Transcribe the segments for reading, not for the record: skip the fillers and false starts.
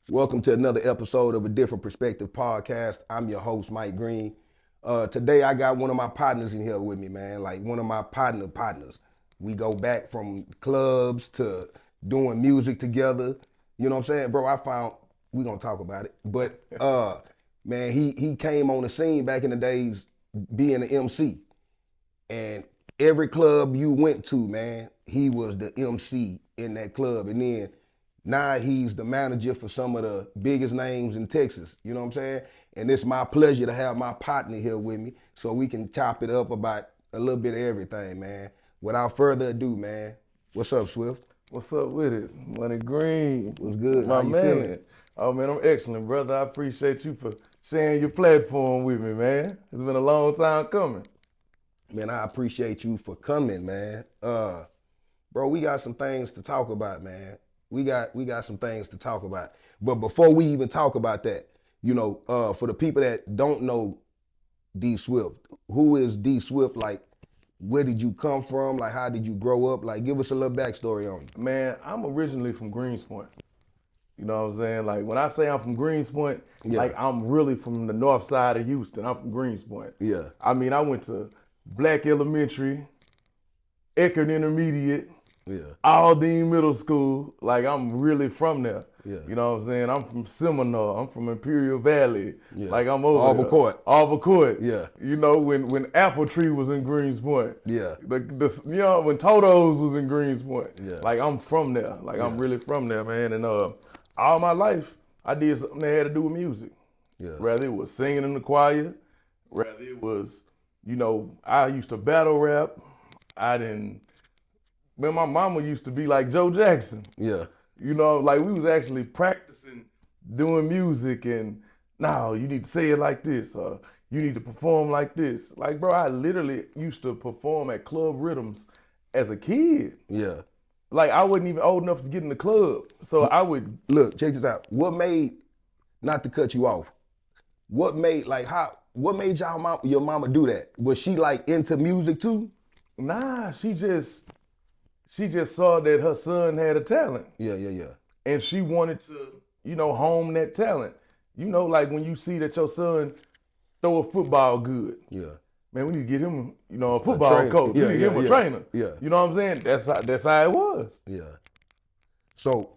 Welcome to another episode of A Different Perspective podcast. I'm your host, Mike Green. Today I got one of my partners in here with me, man. Like one of my partners. We go back from clubs to doing music together. You know what I'm saying? Bro, we gonna talk about it. But man, he came on the scene back in the days being an MC. And every club you went to, man, he was the MC in that club. And then now he's the manager for some of the biggest names in Texas. You know what I'm saying? And it's my pleasure to have my partner here with me so we can chop it up about a little bit of everything, man. Without further ado, man, what's up, Swift? What's up with it? Money Green. What's good? My How you man. feeling? Oh, man, I'm excellent, brother. I appreciate you for sharing your platform with me, man. It's been a long time coming. Man, I appreciate you for coming, man. Bro, we got some things to talk about, man. We got some things to talk about. But before we even talk about that, you know, for the people that don't know DSwift, who is DSwift? Like, where did you come from? Like, how did you grow up? Like, give us a little backstory on you. Man, I'm originally from Greenspoint. You know what I'm saying? Like, when I say I'm from Greenspoint, like, I'm really from the north side of Houston. I'm from Greenspoint. Yeah. I mean, I went to Black Elementary, Eckerd Intermediate, Aldine Middle School. Like, I'm really from there. Yeah. You know what I'm saying? I'm from Seminole. I'm from Imperial Valley. Yeah. Like, I'm over Arbor there. Court. Arbor Court. Yeah. You know, when Apple Tree was in Greenspoint. Yeah. You know, when Toto's was in Greenspoint. Yeah. Like, I'm from there. Like, I'm really from there, man. And all my life, I did something that had to do with music. Yeah. Rather it was singing in the choir, rather it was, you know, I used to battle rap. Man, my mama used to be like Joe Jackson. Yeah. You know, like we was actually practicing doing music and, no, you need to say it like this, or you need to perform like this. Like, bro, I literally used to perform at club rhythms as a kid. Yeah. Like, I wasn't even old enough to get in the club. So I would. Look, check this out. What made, not to cut you off, what made your mama do that? Was she like into music too? Nah, she just saw that her son had a talent. Yeah. And she wanted to, you know, hone that talent. You know, like when you see that your son throw a football good. Yeah. Man, we need to get him, you know, a football coach. We need to get him a trainer. Yeah. You know what I'm saying? That's how it was. Yeah. So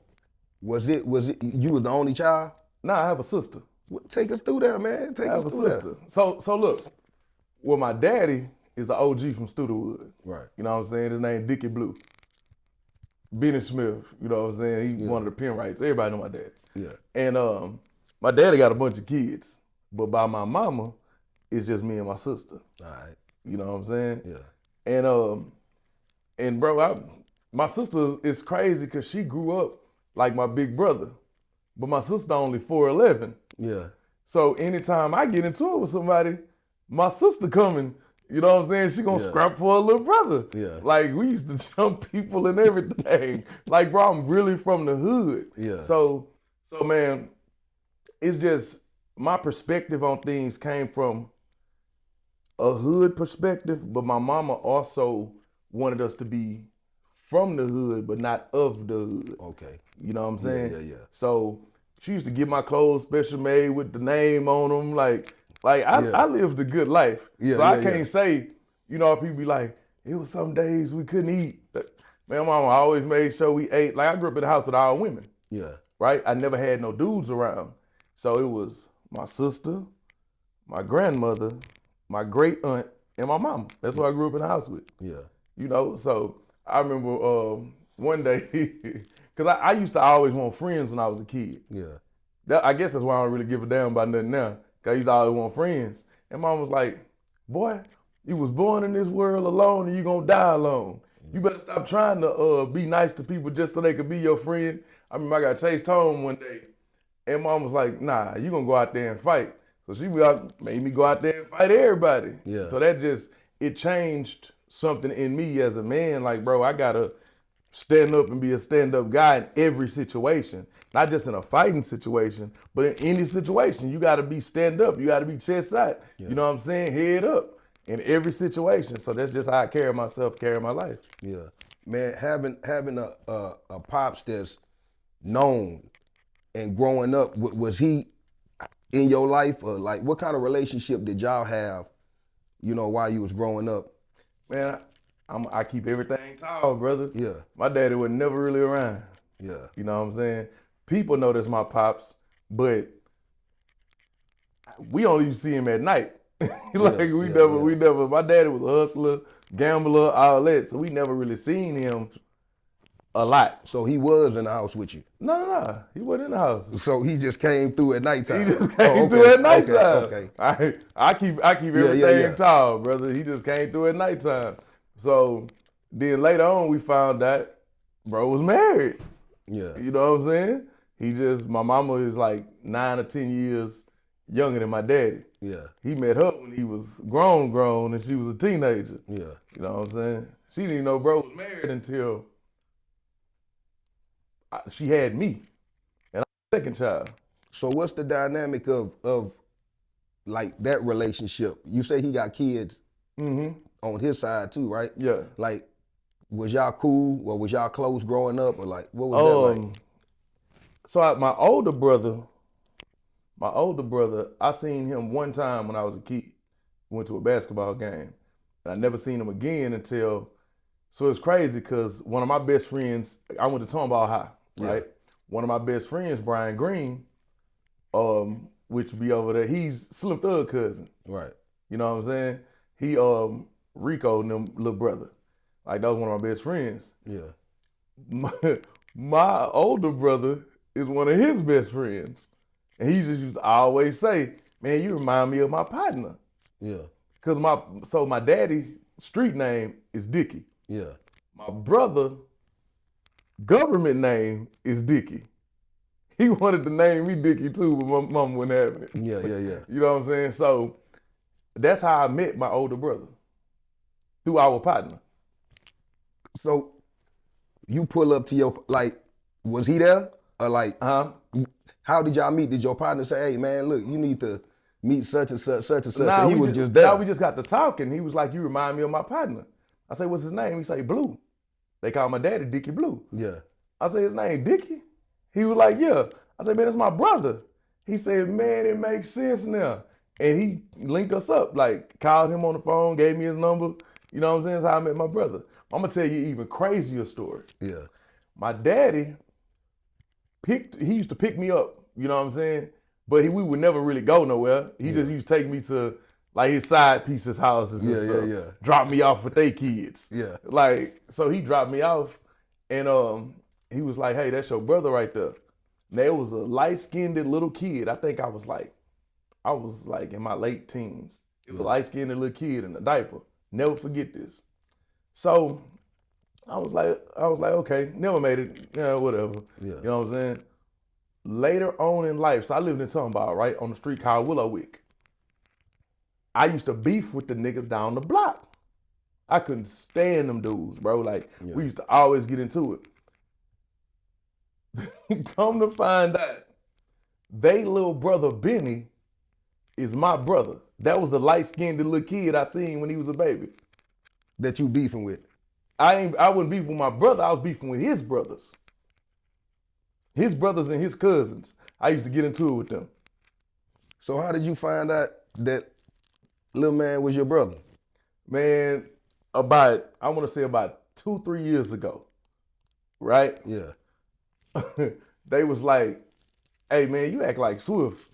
was it you was the only child? Nah, I have a sister. Take us through that, man. I have a sister. So look, well, my daddy is an OG from Studewood. Right. You know what I'm saying? His name Dickie Blue. Benny Smith, you know what I'm saying? He's one of the pen writes. Everybody know my daddy. Yeah. And my daddy got a bunch of kids, but by my mama, it's just me and my sister. All right. You know what I'm saying? Yeah. And bro, my sister is crazy because she grew up like my big brother, but my sister only 4'11". Yeah. So anytime I get into it with somebody, my sister coming, you know what I'm saying? She gonna scrap for her little brother. Yeah. Like we used to jump people and everything. Like, bro, I'm really from the hood. Yeah. So man, it's just my perspective on things came from a hood perspective, but my mama also wanted us to be from the hood, but not of the hood. Okay. You know what I'm saying? Yeah. So she used to get my clothes special made with the name on them. Like I lived a good life. Yeah, so I can't say, you know, people be like, it was some days we couldn't eat. But, man, mama always made sure we ate. Like I grew up in a house with all women. Yeah. Right? I never had no dudes around. So it was my sister, my grandmother, my great aunt, and my mama. That's who I grew up in the house with. Yeah. You know, so I remember one day, because I used to always want friends when I was a kid. Yeah. I guess that's why I don't really give a damn about nothing now, because I used to always want friends. And mom was like, boy, you was born in this world alone and you gonna die alone. You better stop trying to be nice to people just so they could be your friend. I remember I got chased home one day, and mom was like, nah, you gonna go out there and fight. So she made me go out there and fight everybody. Yeah. So it changed something in me as a man. Like, bro, I gotta stand up and be a stand-up guy in every situation. Not just in a fighting situation, but in any situation. You gotta be stand up. You gotta be chest out. Yeah. You know what I'm saying? Head up in every situation. So that's just how I carry myself, carry my life. Yeah. Man, having a pops that's known And growing up, was he in your life, or like what kind of relationship did y'all have, while you was growing up? Man, I keep everything tall, brother. Yeah. My daddy was never really around. Yeah. You know what I'm saying? People know that's my pops, but we don't even see him at night. We never. My daddy was a hustler, gambler, all that. So we never really seen him a lot. So he was in the house with you? No. He wasn't in the house. So he just came through at nighttime? He just came through at nighttime. Okay. I keep everything tall, brother. He just came through at nighttime. So then later on we found out bro was married. Yeah. You know what I'm saying? My mama is like 9 or 10 years younger than my daddy. Yeah. He met her when he was grown, and she was a teenager. Yeah. You know what I'm saying? She didn't even know bro was married until she had me, and I'm the second child. So what's the dynamic of like that relationship? You say he got kids on his side too, right? Yeah. Like, was y'all cool, or was y'all close growing up, or like what was that like? So my older brother, I seen him one time when I was a kid. Went to a basketball game, and I never seen him again until. So it's crazy because one of my best friends, I went to Tomball High, right? Yeah. One of my best friends, Brian Green, which be over there, he's Slim Thug cousin. Right. You know what I'm saying? He Rico and them little brother. Like that was one of my best friends. Yeah. My older brother is one of his best friends. And he just used to always say, man, you remind me of my partner. Yeah. Cause my daddy street name is Dickie. Yeah. My brother government name is Dickie. He wanted to name me Dickie too, but my mom wouldn't have it. Yeah. You know what I'm saying? So that's how I met my older brother, through our partner. So you pull up to your, like, was he there? Or like, how did y'all meet? Did your partner say, hey man, look, you need to meet such and such, Nah, he was just there? Now we just got to talking. He was like, you remind me of my partner. I say, what's his name? He say, Blue. They call my daddy Dickie Blue. Yeah. I say, his name Dickie? He was like, yeah. I said, man, that's my brother. He said, man, it makes sense now. And he linked us up, like called him on the phone, gave me his number. You know what I'm saying? That's how I met my brother. I'm gonna tell you an even crazier story. Yeah. My daddy he used to pick me up, you know what I'm saying? But we would never really go nowhere. He just used to take me to like his side pieces' houses and stuff. Yeah. Drop me off with their kids. Yeah. Like, so he dropped me off and he was like, hey, that's your brother right there. And there was a light-skinned little kid. I think I was like in my late teens. It was a light-skinned little kid in a diaper. Never forget this. So I was like, okay, never made it, whatever. Yeah. You know what I'm saying? Later on in life, so I lived in Tomball, right, on the street called Willowwick. I used to beef with the niggas down the block. I couldn't stand them dudes, bro. Like, we used to always get into it. Come to find out, they little brother Benny is my brother. That was the light-skinned little kid I seen when he was a baby. That you beefing with? I wasn't beefing with my brother, I was beefing with his brothers. His brothers and his cousins. I used to get into it with them. So how did you find out that little man was your brother? Man, I want to say about 2-3 years ago, right? Yeah. They was like, hey man, you act like Swift.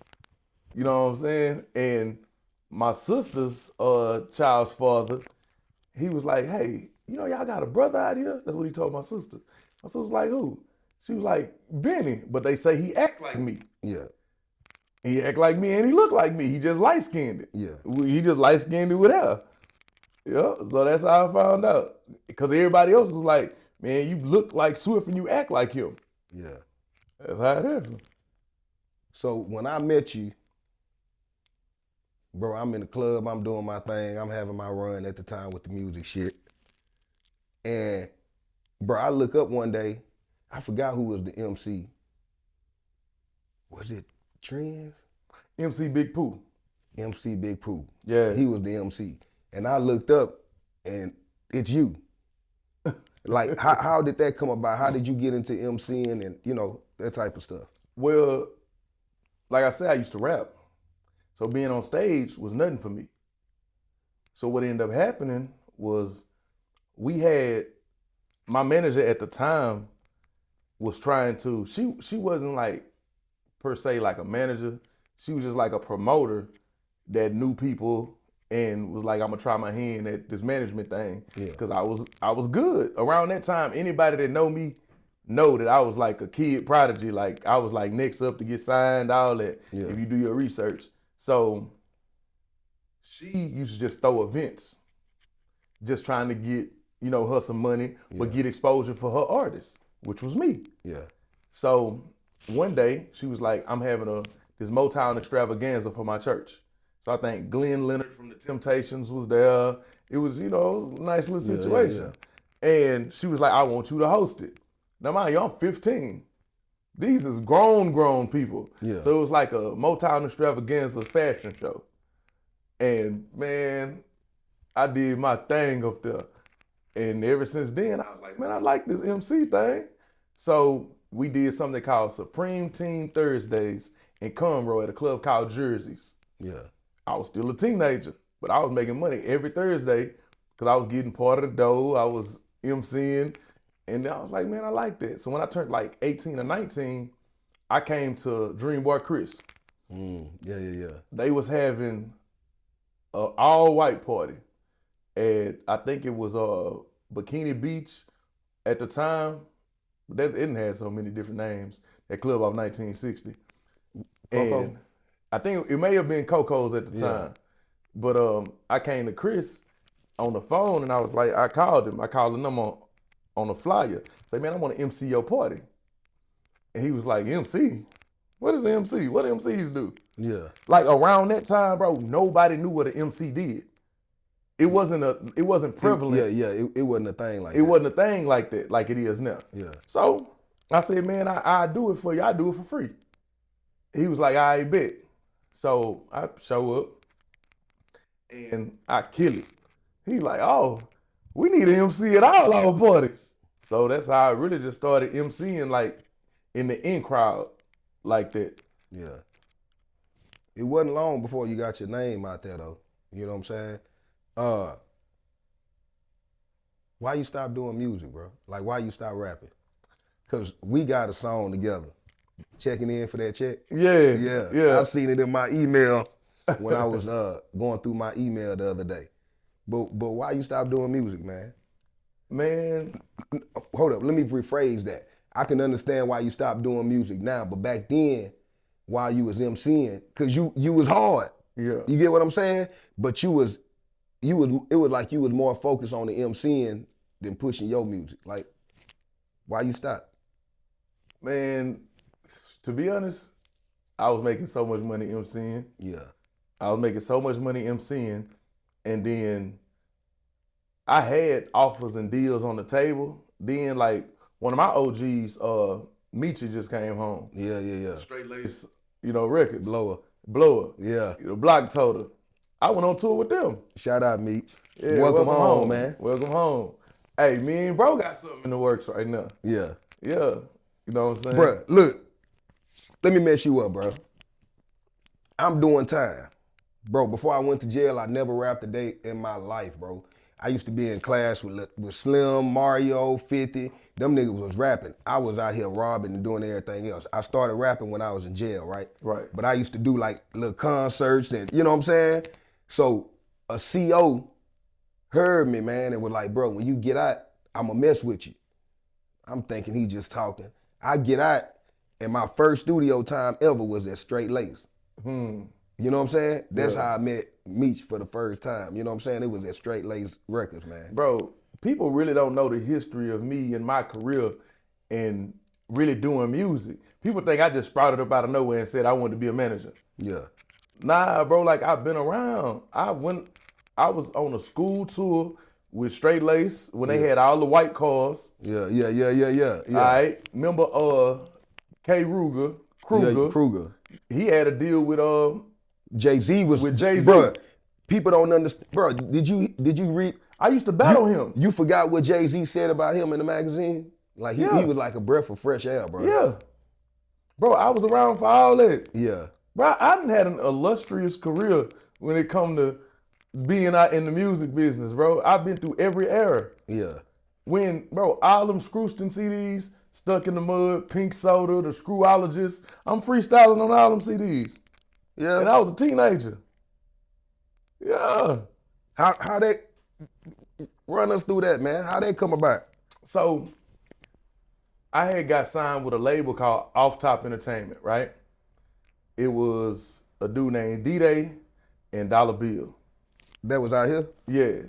You know what I'm saying? And my sister's child's father, he was like, hey, y'all got a brother out here? That's what he told my sister. My sister was like, who? She was like, Benny. But they say he act like me. Yeah. He act like me and he look like me. He just light-skinned it. Yeah. He just light-skinned it with hair. Yeah, so that's how I found out. Because everybody else was like, man, you look like Swift and you act like him. Yeah. That's how it happened. So when I met you, bro, I'm in the club, I'm doing my thing, I'm having my run at the time with the music shit. And bro, I look up one day, I forgot who was the MC. Was it Trends? MC Big Pooh. MC Big Pooh. Yeah. He was the MC. And I looked up and it's you. Like, how did that come about? How did you get into MCing and, that type of stuff? Well, like I said, I used to rap. So being on stage was nothing for me. So what ended up happening was my manager at the time was trying to, she wasn't like per se like a manager. She was just like a promoter that knew people and was like, I'm gonna try my hand at this management thing. Cause I was good. Around that time, anybody that know me know that I was like a kid prodigy. Like I was like next up to get signed, all that, if you do your research. So she used to just throw events, just trying to get, her some money, but get exposure for her artists, which was me. Yeah. So one day she was like, I'm having this Motown extravaganza for my church. So I think Glenn Leonard from the Temptations was there. It was, it was a nice little situation. And she was like, I want you to host it. Now mind you, I'm 15. These is grown people. So it was like a Motown extravaganza fashion show. And man, I did my thing up there. And ever since then, I was like, man, I like this MC thing. So we did something called Supreme Team Thursdays in Conroe at a club called Jersey's. Yeah. I was still a teenager, but I was making money every Thursday because I was getting part of the dough. I was MCing. And I was like, man, I like that. So when I turned like 18 or 19, I came to Dream Boy Chris. Yeah. They was having an all-white party. And I think it was Bikini Beach at the time. It didn't have so many different names. That club off 1960. Coco? And I think it may have been Coco's at the time. But I came to Chris on the phone and I was like, I called him. I called the number on the flyer. Say, man, I want to MC your party. And he was like, MC? What is an MC? What do MCs do? Yeah. Like around that time, bro, nobody knew what an MC did. It wasn't prevalent. It wasn't a thing like that. It wasn't a thing like that, like it is now. Yeah. So I said, man, I do it for you. I do it for free. He was like, I bet. So I show up and I kill it. He like, oh, we need an MC at all our parties. So that's how I really just started MCing like in the in crowd like that. Yeah. It wasn't long before you got your name out there though. You know what I'm saying? Why you stop doing music, bro? Like why you stop rapping? Cause we got a song together. Checking in for that check? Yeah. I seen it in my email when I was going through my email the other day. But why you stop doing music, man? Man, hold up, let me rephrase that. I can understand why you stopped doing music now, but back then, while you was MCing, cause you was hard. Yeah. You get what I'm saying? But it was like you was more focused on the MCing than pushing your music. Like, why you stop? Man, to be honest, I was making so much money MCing. Yeah. I was making so much money MCing, and then I had offers and deals on the table. Then like one of my OGs, Meechy just came home. Yeah. Straight Lace, records. Blower. Yeah. Block Toter. I went on tour with them. Shout out, Meech. Yeah, welcome home, man. Welcome home. Hey, me and bro got something in the works right now. Yeah. Yeah. You know what I'm saying? Bruh, look, let me mess you up, bro. I'm doing time. Bro, before I went to jail, I never rapped a day in my life, bro. I used to be in class with Slim, Mario, 50. Them niggas was rapping. I was out here robbing and doing everything else. I started rapping when I was in jail, right? Right. But I used to do like little concerts and, you know what I'm saying? So a CO heard me, man, and was like, bro, when you get out, I'ma mess with you. I'm thinking he just talking. I get out, and my first studio time ever was at Straight Lace. You know what I'm saying? That's how I met Meech for the first time. You know what I'm saying? It was at Straight Lace Records, man. Bro, people really don't know the history of me and my career and really doing music. People think I just sprouted up out of nowhere and said I wanted to be a manager. Yeah. Nah, bro, like I've been around. I was on a school tour with Straight Lace when they had all the white cars. Yeah. All right. Remember K. Kruger. Yeah, Kruger. He had a deal with Jay-Z was with Jay-Z. Bro, people don't understand. Bro, did you read? I used to battle him. You forgot what Jay-Z said about him in the magazine? Like he was like a breath of fresh air, bro. Yeah. Bro, I was around for all that. Yeah. Bro, I done had an illustrious career when it come to being out in the music business, bro. I've been through every era. Yeah. When, bro, all them Scrooston CDs, Stuck in the Mud, Pink Soda, The Screwologist, I'm freestyling on all them CDs. Yeah. And I was a teenager. Yeah. How they run us through that, man? How they come about? So I had got signed with a label called Off Top Entertainment, right? It was a dude named D-Day and Dollar Bill. That was out here? Yeah.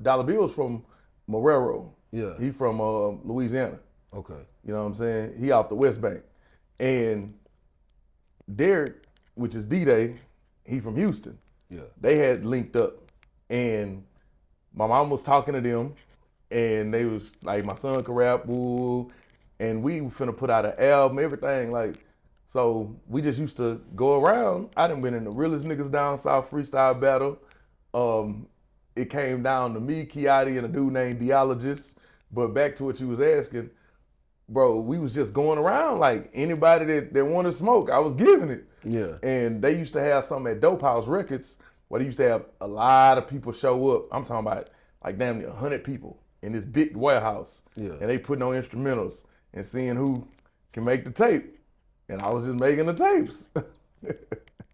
Dollar Bill's from Marrero. Yeah. He from Louisiana. Okay. You know what I'm saying? He off the West Bank. And Derek, which is D-Day, he from Houston. Yeah. They had linked up. And my mom was talking to them. And they was like, my son can rap, woo. And we finna put out an album, everything. Like, so we just used to go around. I done been in the realest niggas down south freestyle battle. It came down to me, Kiati, and a dude named Diologist. But back to what you was asking, bro, we was just going around like anybody that wanted to smoke, I was giving it. Yeah. And they used to have something at Dope House Records where they used to have a lot of people show up. I'm talking about like damn near 100 people in this big warehouse. Yeah. And they putting on instrumentals and seeing who can make the tape. And I was just making the tapes.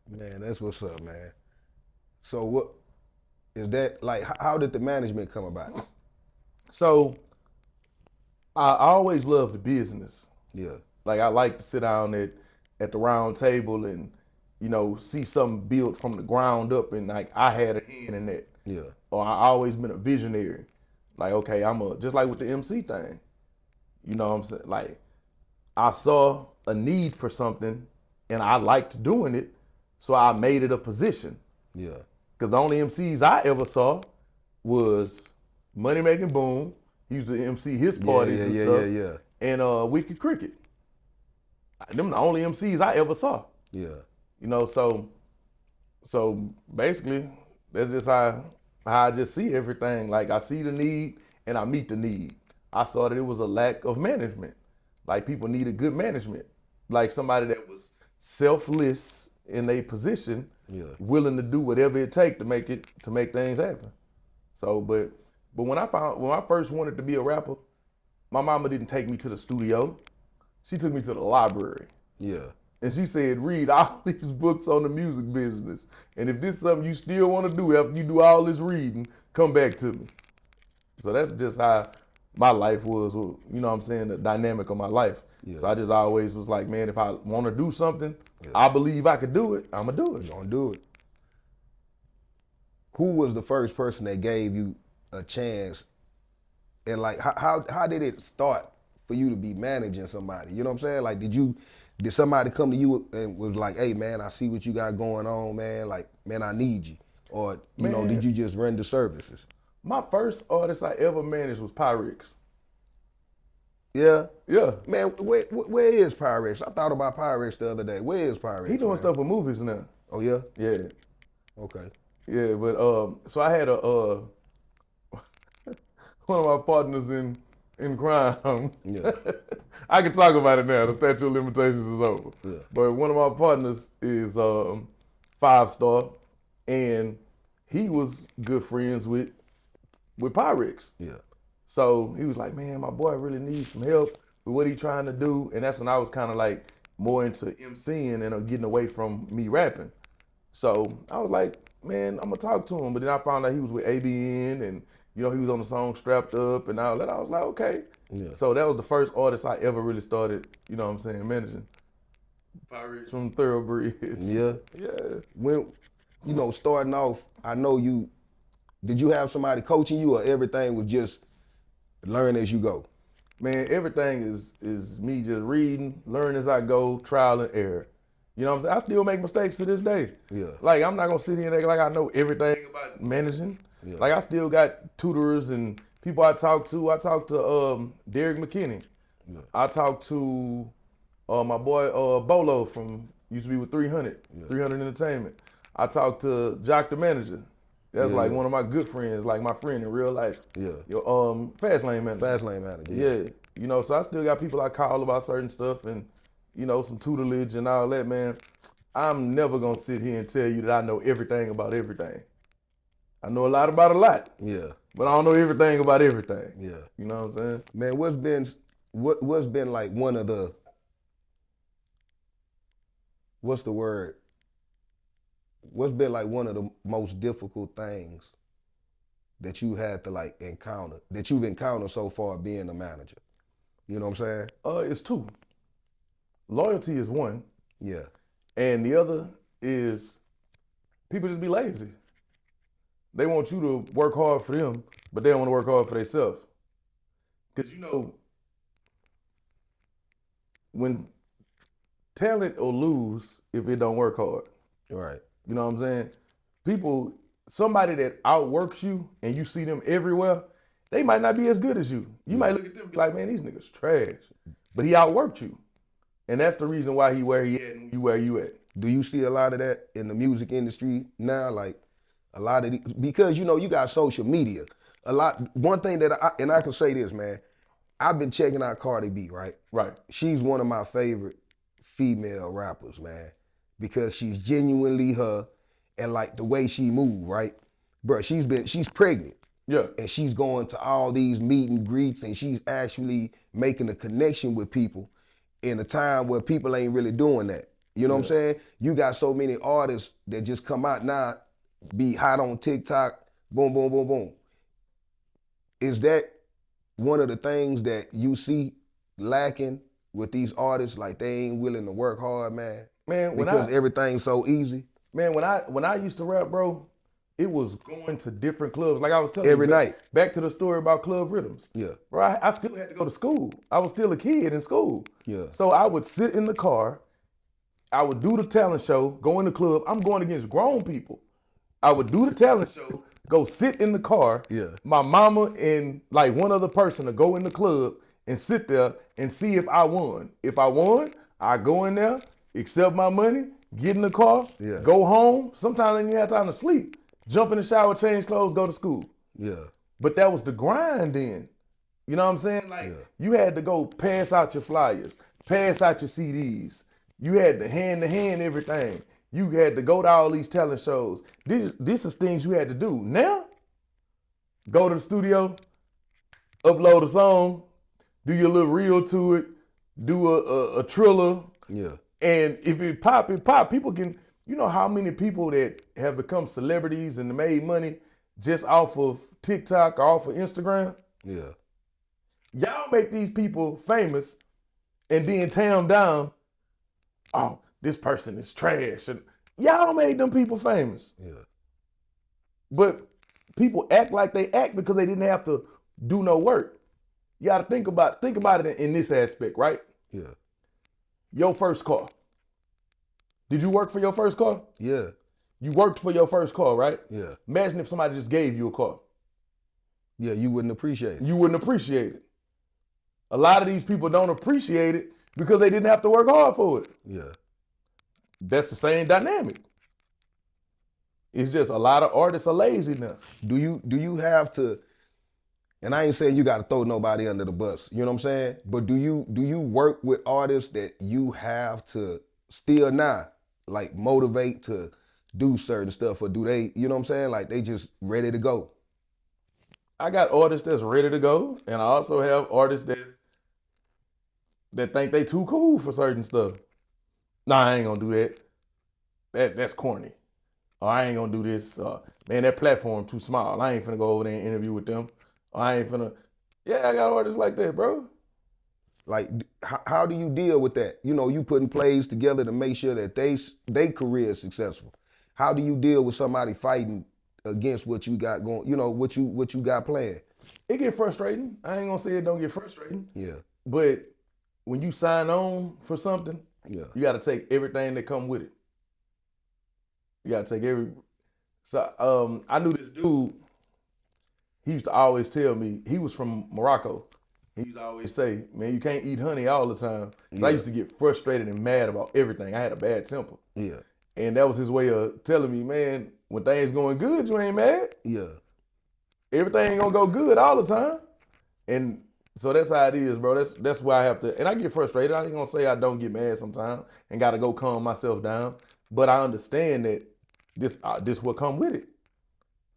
Man, that's what's up, man. So what is that like? How did the management come about? So I always loved the business. Yeah. Like I like to sit down at the round table and, you know, see something built from the ground up, and like I had a hand in that. Yeah. Or I always been a visionary. Like, okay, just like with the MC thing. You know what I'm saying? Like I saw a need for something and I liked doing it, so I made it a position. Yeah. Because the only MCs I ever saw was Money Making Boom. He used to MC his parties and stuff. Yeah. And Wicked Cricket. Them the only MCs I ever saw. Yeah. You know, so basically that's just how I just see everything. Like I see the need and I meet the need. I saw that it was a lack of management. Like people needed good management. Like somebody that was selfless in a position, willing to do whatever it takes to make things happen. So, but when I first wanted to be a rapper, my mama didn't take me to the studio. She took me to the library. Yeah. And she said, read all these books on the music business. And if this is something you still want to do after you do all this reading, come back to me. So that's just how my life was, you know what I'm saying, the dynamic of my life. Yeah. So I just always was like, man, if I want to do something, I believe I could do it, I'm going to do it. You're going to do it. Who was the first person that gave you a chance? And like, how did it start for you to be managing somebody? You know what I'm saying? Like, did somebody come to you and was like, hey man, I see what you got going on, man. Like, man, I need you. Or, you know, did you just render services? My first artist I ever managed was Pyrex. Yeah? Yeah. Man, where is Pyrex? I thought about Pyrex the other day. Where is Pyrex? He doing stuff with movies now. Oh yeah? Yeah. Okay. Yeah, but so I had one of my partners in crime. Yeah. I can talk about it now. The statute of limitations is over. Yeah. But one of my partners is 5-star, and he was good friends with Pyrex. Yeah. So he was like, man, my boy really needs some help with what he's trying to do. And that's when I was kind of like more into MCing and getting away from me rapping. So I was like, man, I'm gonna talk to him. But then I found out he was with ABN and, you know, he was on the song Strapped Up and all that. I was like, okay. Yeah. So that was the first artist I ever really started, you know what I'm saying, managing. Pyrex from Thoroughbreds. Yeah. Yeah. When, you know, starting off, I know did you have somebody coaching you or everything was just learn as you go? Man, everything is me just reading, learn as I go, trial and error. You know what I'm saying? I still make mistakes to this day. Yeah. Like, I'm not gonna sit here and act like I know everything about managing. Yeah. Like, I still got tutors and people I talk to. I talk to Derek McKinney. Yeah. I talk to my boy Bolo used to be with 300 Entertainment. I talk to Jock the manager. That's like one of my good friends, like my friend in real life. Yeah. Your Fast Lane manager. Fast Lane manager. Yeah. You know, so I still got people I call about certain stuff, and some tutelage and all that, man, I'm never gonna sit here and tell you that I know everything about everything. I know a lot about a lot. Yeah. But I don't know everything about everything. Yeah. You know what I'm saying? Man, what's been like one of the, what's the word? What's been like one of the most difficult things that you had to like encounter, that you've encountered so far being a manager? You know what I'm saying? It's two. Loyalty is one, Yeah. and the other is people just be lazy. They want you to work hard for them, but they don't want to work hard for themselves. Because when talent will lose if it don't work hard. Right. You know what I'm saying? Somebody that outworks you and you see them everywhere, they might not be as good as you. You might look at them and be like, man, these niggas trash. But he outworked you. And that's the reason why he where he at and you where you at. Do you see a lot of that in the music industry now? Like a lot of because you got social media. One thing that I can say this, man, I've been checking out Cardi B, right? Right. She's one of my favorite female rappers, man, because she's genuinely her, and like the way she move, right? Bro, she's pregnant. Yeah. And she's going to all these meet and greets, and she's actually making a connection with people in a time where people ain't really doing that. You know what I'm saying? You got so many artists that just come out now, be hot on TikTok, boom, boom, boom, boom. Is that one of the things that you see lacking with these artists? Like they ain't willing to work hard, man? Man, because everything's so easy. Man, when I used to rap, bro, it was going to different clubs. Like I was telling you. Every night. Back to the story about club rhythms. Yeah. Bro, I still had to go to school. I was still a kid in school. Yeah. So I would sit in the car. I would do the talent show, go in the club. I'm going against grown people. I would do the talent show, go sit in the car. Yeah. My mama and like one other person to go in the club and sit there and see if I won. If I won, I go in there, accept my money, get in the car, go home. Sometimes I didn't even have time to sleep. Jump in the shower, change clothes, go to school. Yeah. But that was the grind then. You know what I'm saying? Like you had to go pass out your flyers, pass out your CDs. You had to hand everything. You had to go to all these talent shows. This is things you had to do. Now, go to the studio, upload a song, do your little reel to it, do a triller. Yeah. And if it pop, it pop. People can, you know how many people that have become celebrities and made money just off of TikTok or off of Instagram? Yeah. Y'all make these people famous and then tear them down. Oh, this person is trash. And y'all made them people famous. Yeah. But people act like they act because they didn't have to do no work. You gotta think about it in this aspect, right? Yeah. Your first car. Did you work for your first car? Yeah. You worked for your first car, right? Yeah. Imagine if somebody just gave you a car. Yeah, you wouldn't appreciate it. You wouldn't appreciate it. A lot of these people don't appreciate it because they didn't have to work hard for it. Yeah. That's the same dynamic. It's just a lot of artists are lazy now. Do you have to, and I ain't saying you got to throw nobody under the bus, you know what I'm saying? But do you work with artists that you have to still now like motivate to do certain stuff, or do they, you know what I'm saying? Like they just ready to go? I got artists that's ready to go, and I also have artists that think they too cool for certain stuff. Nah, I ain't gonna do that. That's corny. Or I ain't gonna do this. Man, that platform too small. I ain't finna go over there and interview with them. Or I ain't finna. Yeah, I got artists like that, bro. Like, how do you deal with that? You know, you putting plays together to make sure that they career is successful. How do you deal with somebody fighting against what you got going? You know, what you got planned? It get frustrating. I ain't gonna say it don't get frustrating. Yeah. But when you sign on for something, yeah, you got to take everything that come with it. You got to take every. So I knew this dude. He used to always tell me, he was from Morocco. He used to always say, man, you can't eat honey all the time. Yeah. I used to get frustrated and mad about everything. I had a bad temper. Yeah. And that was his way of telling me, man, when things going good, you ain't mad. Yeah. Everything ain't gonna go good all the time. And So that's how it is, bro. That's why I have to, and I get frustrated. I ain't gonna say I don't get mad sometimes and gotta go calm myself down. But I understand that this will come with it.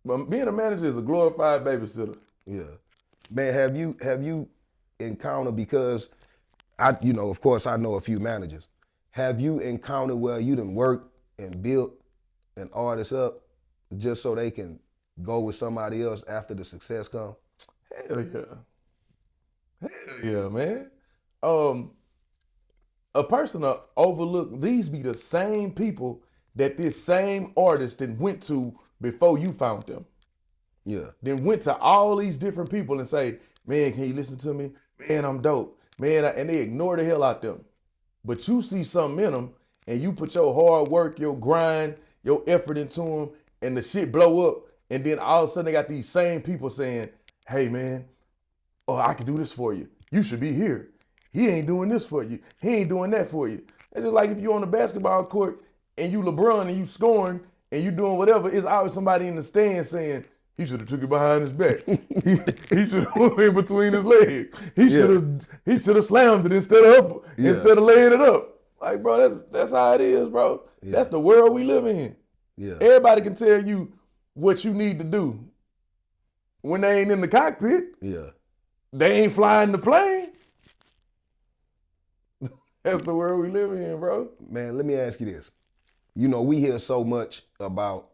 But being a manager is a glorified babysitter. Yeah. Man, have you encountered, because of course I know a few managers. Have you encountered where you done worked and built an artist up just so they can go with somebody else after the success comes? Hell yeah. Hell yeah, man. A person to overlook, these be the same people that this same artist then went to before you found them. Yeah. Then went to all these different people and say, man, can you listen to me? Man, I'm dope. Man, and they ignore the hell out them. But you see something in them and you put your hard work, your grind, your effort into them, and the shit blow up. And then all of a sudden they got these same people saying, hey man, oh, I can do this for you. You should be here. He ain't doing this for you. He ain't doing that for you. It's just like if you're on the basketball court and you LeBron and you scoring and you doing whatever, it's always somebody in the stand saying, he should have took it behind his back. he should have went in between his legs. He should have slammed it instead of laying it up. Like, bro, that's how it is, bro. Yeah. That's the world we live in. Yeah. Everybody can tell you what you need to do. When they ain't in the cockpit, they ain't flying the plane. That's the world we live in, bro. Man, let me ask you this. We hear so much about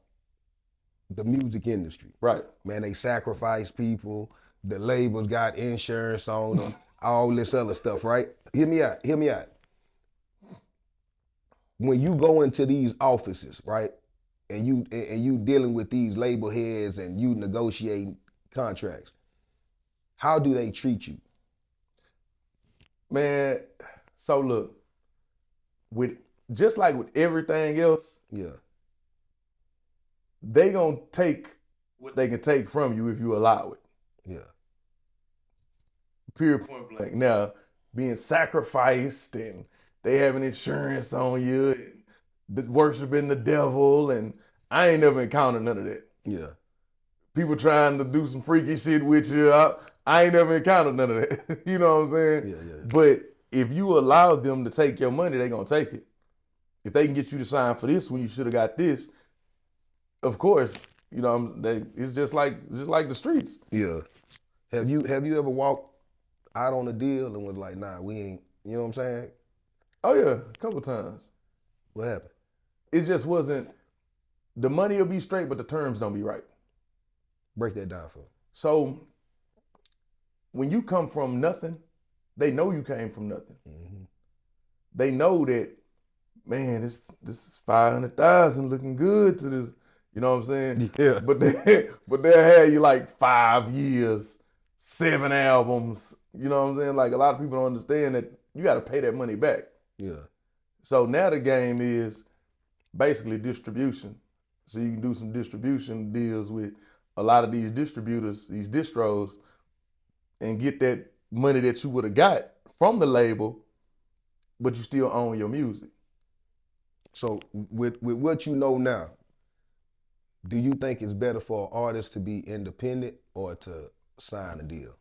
the music industry. Right. Man, they sacrifice people. The labels got insurance on them. All this other stuff, right? Hear me out. When you go into these offices, right, and you dealing with these label heads and you negotiating contracts, how do they treat you? Man, so look, just like with everything else, they gonna take what they can take from you if you allow it. Yeah. Period, point blank. Now, being sacrificed and they having insurance on you and worshiping the devil, and I ain't never encountered none of that. Yeah. People trying to do some freaky shit with you, I ain't never encountered none of that. You know what I'm saying? Yeah. But if you allow them to take your money, they gonna take it. If they can get you to sign for this when you should have got this, of course, it's just like the streets. Yeah. Have you ever walked out on a deal and was like, nah, we ain't, you know what I'm saying? Oh yeah, a couple times. What happened? It just wasn't, the money will be straight, but the terms don't be right. Break that down for me. So when you come from nothing, they know you came from nothing. Mm-hmm. They know that, man, this is 500,000 looking good to this. You know what I'm saying? Yeah. But they'll have you like 5 years, 7 albums. You know what I'm saying? Like, a lot of people don't understand that you got to pay that money back. Yeah. So now the game is basically distribution. So you can do some distribution deals with a lot of these distributors, these distros, and get that money that you would have got from the label, but you still own your music. So with what you know now, do you think it's better for an artist to be independent or to sign a deal?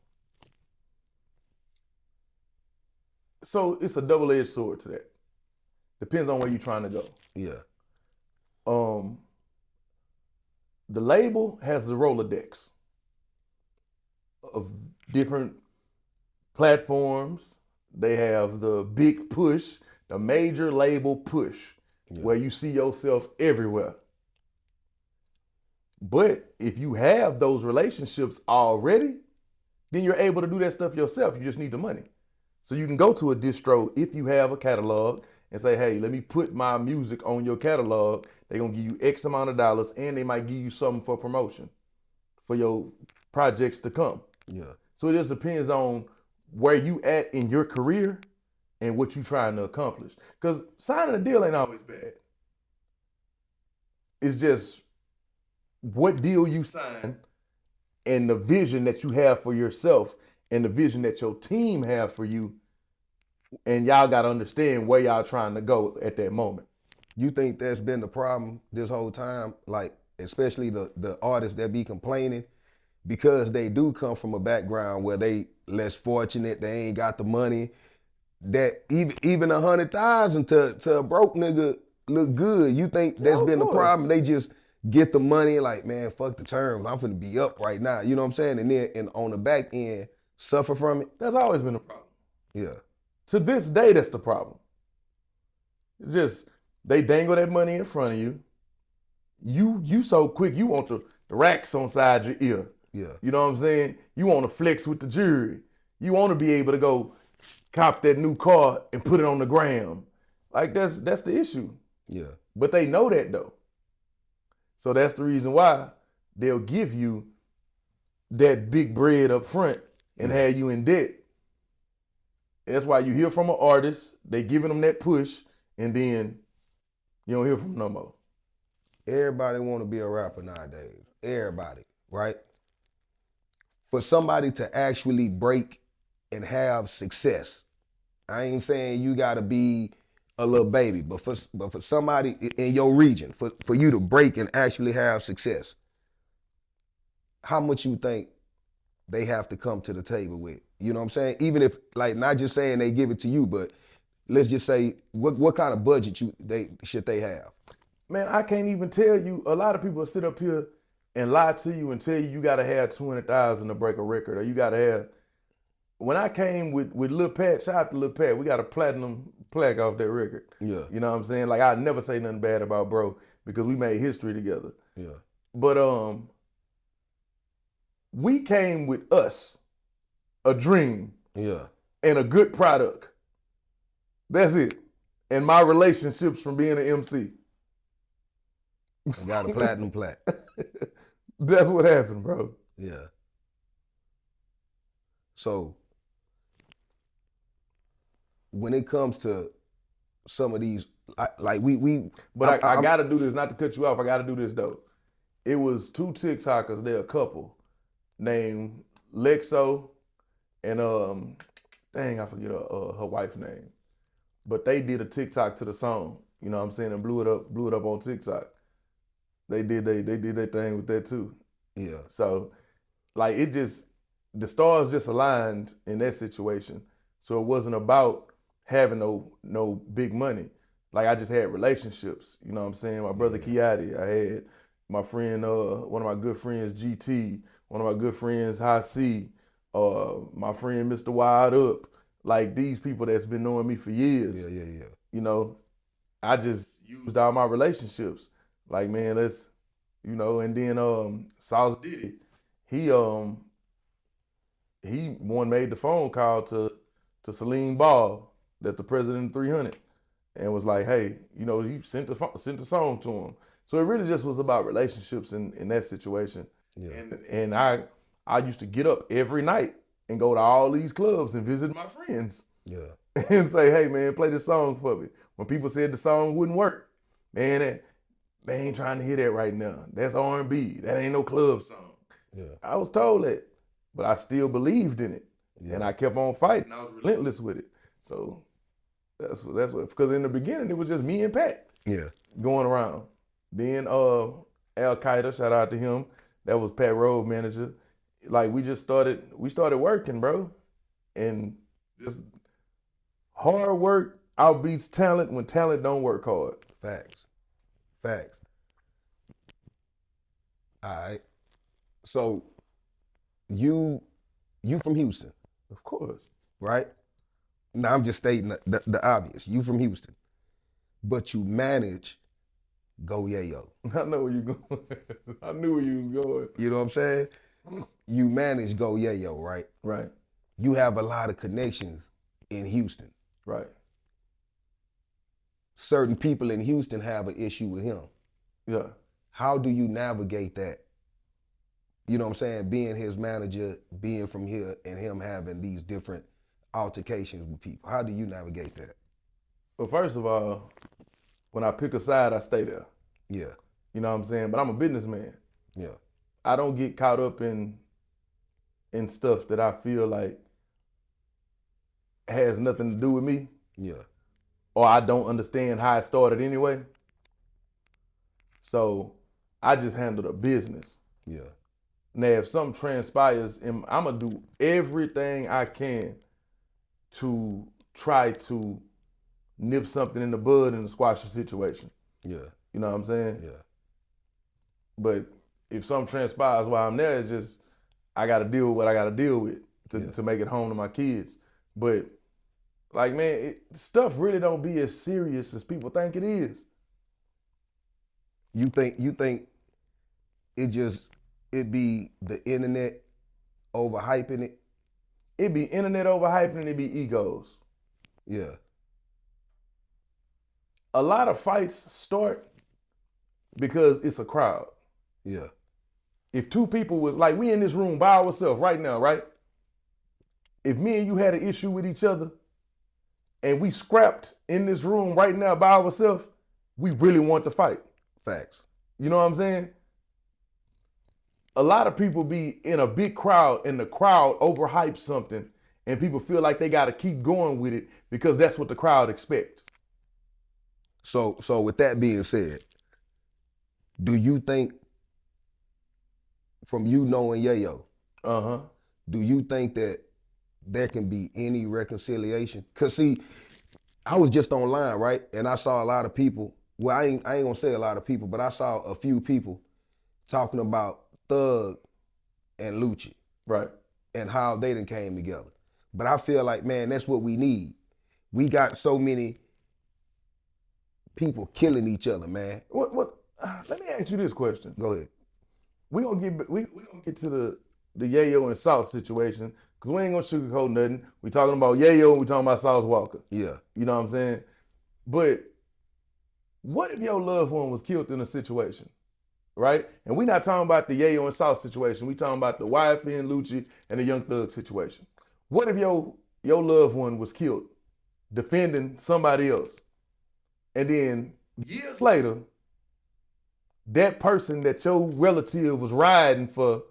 So it's a double-edged sword to that. Depends on where you're trying to go. Yeah. The label has the Rolodex of different platforms. They have the big push, the major label push, where you see yourself everywhere. But if you have those relationships already, then you're able to do that stuff yourself. You just need the money. So you can go to a distro if you have a catalog and say, hey, let me put my music on your catalog. They're going to give you X amount of dollars, and they might give you something for promotion for your projects to come. Yeah. So it just depends on where you at in your career and what you're trying to accomplish. Because signing a deal ain't always bad. It's just what deal you sign and the vision that you have for yourself and the vision that your team have for you. And y'all got to understand where y'all trying to go at that moment. You think that's been the problem this whole time? Like, especially the artists that be complaining because they do come from a background where they less fortunate, they ain't got the money, that even 100,000 to a broke nigga look good. You think that's of been the course. problem? They just get the money, like, man, fuck the terms. I'm finna be up right now. You know what I'm saying? And then on the back end, suffer from it. That's always been a problem. Yeah. To this day, that's the problem. It's just they dangle that money in front of you. You so quick, you want the racks on side your ear. Yeah. You know what I'm saying? You want to flex with the jury. You want to be able to go cop that new car and put it on the gram. Like that's the issue. Yeah. But they know that though. So that's the reason why they'll give you that big bread up front and have you in debt. That's why you hear from an artist, they giving them that push, and then you don't hear from them no more. Everybody want to be a rapper nowadays. Everybody, right? For somebody to actually break and have success, I ain't saying you gotta be a little baby, but for somebody in your region, for you to break and actually have success, how much you think they have to come to the table with? You know what I'm saying? Even if, like, not just saying they give it to you, but let's just say what kind of budget should they have? Man, I can't even tell you. A lot of people sit up here and lie to you and tell you gotta have 200,000 to break a record, or you gotta have. When I came with Lil Pat, shout out to Lil Pat, we got a platinum plaque off that record. Yeah. You know what I'm saying? Like, I never say nothing bad about bro because we made history together. Yeah. But we came with us, a dream, Yeah. and a good product. That's it. And my relationships from being an MC. I got a platinum plaque. That's what happened, bro. Yeah. So when it comes to some of these, like we But I got to do this, not to cut you off. I got to do this though. It was two TikTokers, they're a couple, named Lexo and dang, I forget her wife's name. But they did a TikTok to the song, you know what I'm saying, and blew it up on TikTok. They did their thing with that too. Yeah. So like the stars just aligned in that situation. So it wasn't about having no big money. Like, I just had relationships, you know what I'm saying? My brother Kiati, I had my friend, one of my good friends, GT, one of my good friends, High C, my friend, Mr. Wide Up. Like, these people that's been knowing me for years. Yeah. You know, I just used all my relationships. Like, man, let's, you know, and then Sauce Diddy, he made the phone call to Salim Ball, that's the president of 300, and was like, hey, you know, he sent the song to him. So it really just was about relationships in that situation. Yeah. And I used to get up every night and go to all these clubs and visit my friends. Yeah. And say, hey man, play this song for me. When people said the song wouldn't work, man, they ain't trying to hear that right now. That's R&B. That ain't no club song. Yeah. I was told that, but I still believed in it. Yeah. And I kept on fighting. I was relentless with it. So that's what, because in the beginning it was just me and Pat. Yeah. Going around. Then Al Qaeda, shout out to him. That was Pat road manager. Like, we started working, bro. And just hard work outbeats talent when talent don't work hard. Facts. All right. So you from Houston, Of course. right? Now I'm just stating the obvious. You from Houston, but you manage Go Yayo. I know where you going. I knew where you was going. You know what I'm saying? You manage Go Yayo, right? Right. You have a lot of connections in Houston. Right. Certain people in Houston have an issue with him. Yeah. How do you navigate that? You know what I'm saying? Being his manager, being from here, and him having these different altercations with people. How do you navigate that? Well, first of all, when I pick a side, I stay there. Yeah. You know what I'm saying? But I'm a businessman. Yeah. I don't get caught up in stuff that I feel like has nothing to do with me, Yeah. or I don't understand how it started anyway. So I just handle the business. Yeah. Now, if something transpires, I'm gonna do everything I can to try to nip something in the bud and squash the situation. Yeah. You know what I'm saying? Yeah. But if something transpires while I'm there, it's just I got to deal with what I got to deal with to make it home to my kids. But like, man, stuff really don't be as serious as people think it is. You think it be the internet overhyping it? It be internet overhyping and it be egos. Yeah. A lot of fights start because it's a crowd. Yeah. If two people was like, we in this room by ourselves right now, right? If me and you had an issue with each other and we scrapped in this room right now by ourselves, we really want to fight. Facts. You know what I'm saying? A lot of people be in a big crowd and the crowd overhypes something and people feel like they got to keep going with it because that's what the crowd expects. So with that being said, do you think, from you knowing Yayo, do you think that there can be any reconciliation? Cause see, I was just online, right? And I saw a lot of people, well, I ain't gonna say a lot of people, but I saw a few people talking about Thug and Lucci. Right. And how they done came together. But I feel like, man, that's what we need. We got so many people killing each other, man. What? Let me ask you this question. Go ahead. We gonna get to the Yayo and South situation because we ain't gonna sugarcoat nothing. We talking about Yayo and we talking about South Walka. Yeah. You know what I'm saying? But what if your loved one was killed in a situation, right? And we not talking about the Yayo and South situation. We talking about the YFN and Lucci and the Young Thug situation. What if your loved one was killed defending somebody else, and then years later, that person that your relative was riding for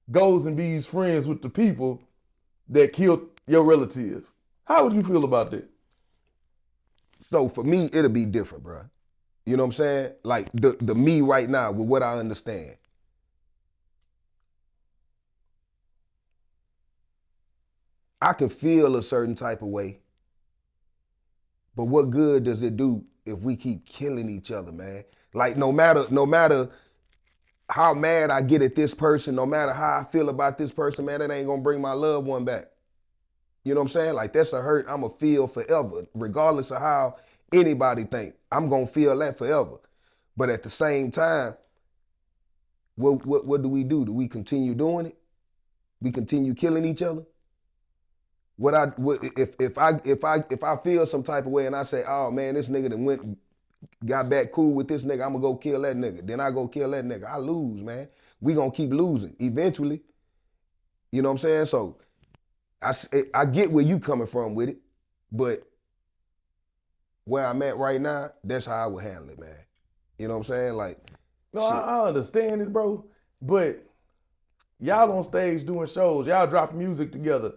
goes and be friends with the people that killed your relative? How would you feel about that? So for me, it'll be different, bro. You know what I'm saying? Like the me right now with what I understand. I can feel a certain type of way, but what good does it do if we keep killing each other, man? Like no matter how mad I get at this person, no matter how I feel about this person, man, that ain't gonna bring my loved one back. You know what I'm saying? Like that's a hurt I'ma feel forever, regardless of how anybody think. I'm gonna feel that forever. But at the same time, what do we do? Do we continue doing it? We continue killing each other? If I feel some type of way and I say, oh man, this nigga done got back cool with this nigga, I'm gonna go kill that nigga. Then I go kill that nigga. I lose, man. We gonna keep losing eventually. You know what I'm saying? So I get where you coming from with it, but where I'm at right now, that's how I would handle it, man. You know what I'm saying? Like, no, I understand it, bro. But y'all on stage doing shows, y'all drop music together.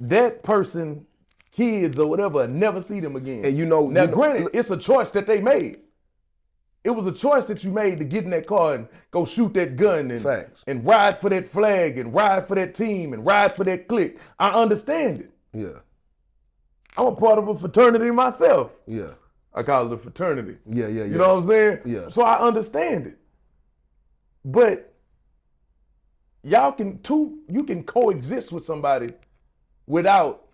That person, kids or whatever, never see them again. And you know, now granted, it's a choice that they made. It was a choice that you made to get in that car and go shoot that gun and ride for that flag and ride for that team and ride for that clique. I understand it. Yeah. I'm a part of a fraternity myself. Yeah. I call it a fraternity. Yeah. You know what I'm saying? Yeah. So I understand it. But you can coexist with somebody without.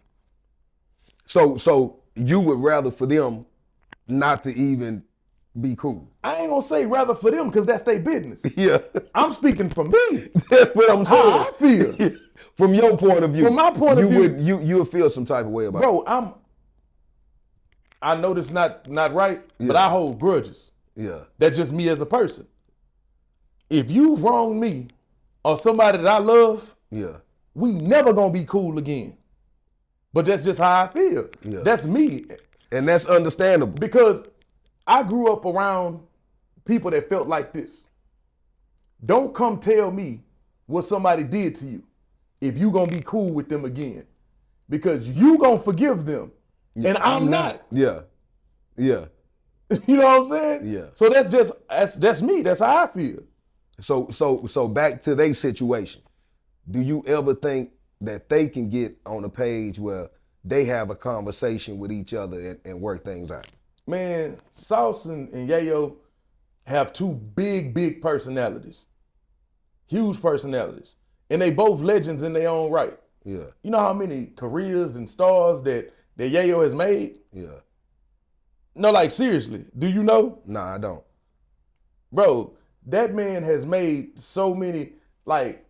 So you would rather for them not to even be cool? I ain't gonna say rather for them because that's their business. Yeah. I'm speaking for me. That's what I'm saying. How I feel. From your point of view. From my point of view. You would feel some type of way about it. Bro, I know this not right, but I hold grudges. Yeah. That's just me as a person. If you wrong me or somebody that I love, we never gonna be cool again. But that's just how I feel. Yeah. That's me. And that's understandable. Because I grew up around people that felt like this. Don't come tell me what somebody did to you if you gonna be cool with them again. Because you gonna forgive them. And I'm not. Yeah. You know what I'm saying? Yeah. So that's me. That's how I feel. So back to their situation. Do you ever think that they can get on a page where they have a conversation with each other and work things out? Man, Sauce and Yayo have two big personalities. Huge personalities. And they both legends in their own right. Yeah. You know how many careers and stars that Yayo has made? Yeah. No, like seriously, do you know? Nah, I don't. Bro, that man has made so many, like,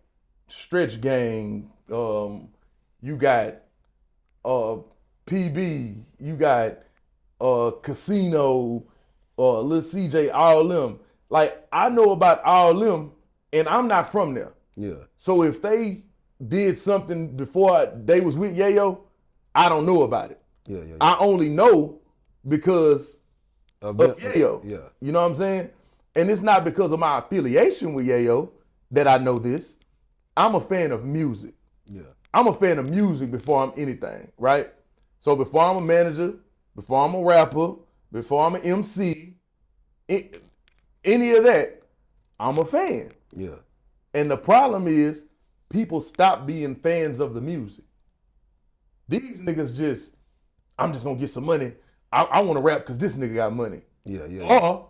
Stretch Gang, you got PB, you got Casino, Lil CJ, all them. Like, I know about all them, and I'm not from there. Yeah. So if they did something before they was with Yayo, I don't know about it. Yeah. I only know because Of Yayo. Yeah. You know what I'm saying? And it's not because of my affiliation with Yayo that I know this. I'm a fan of music. Yeah. I'm a fan of music before I'm anything, right? So before I'm a manager, before I'm a rapper, before I'm an MC, any of that, I'm a fan. Yeah. And the problem is people stop being fans of the music. These niggas just, I'm just gonna get some money. I wanna rap because this nigga got money. Yeah. Or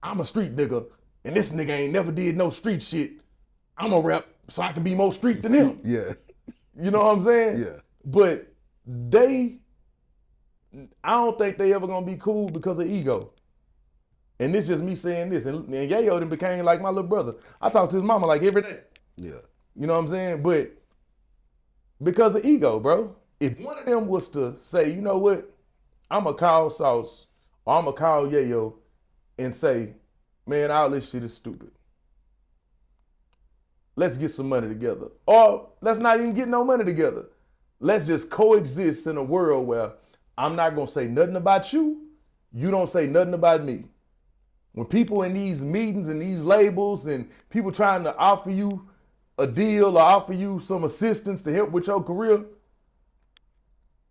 I'm a street nigga and this nigga ain't never did no street shit. I'm gonna rap so I can be more street than him. Yeah. You know what I'm saying? Yeah. But I don't think they ever gonna be cool because of ego. And this just me saying this. And Yayo then became like my little brother. I talk to his mama like every day. Yeah. You know what I'm saying? But because of ego, bro. If one of them was to say, you know what, I'm gonna call Sauce or I'm gonna call Yayo and say, man, all this shit is stupid. Let's get some money together. Or let's not even get no money together. Let's just coexist in a world where I'm not gonna say nothing about you, you don't say nothing about me. When people in these meetings and these labels and people trying to offer you a deal or offer you some assistance to help with your career,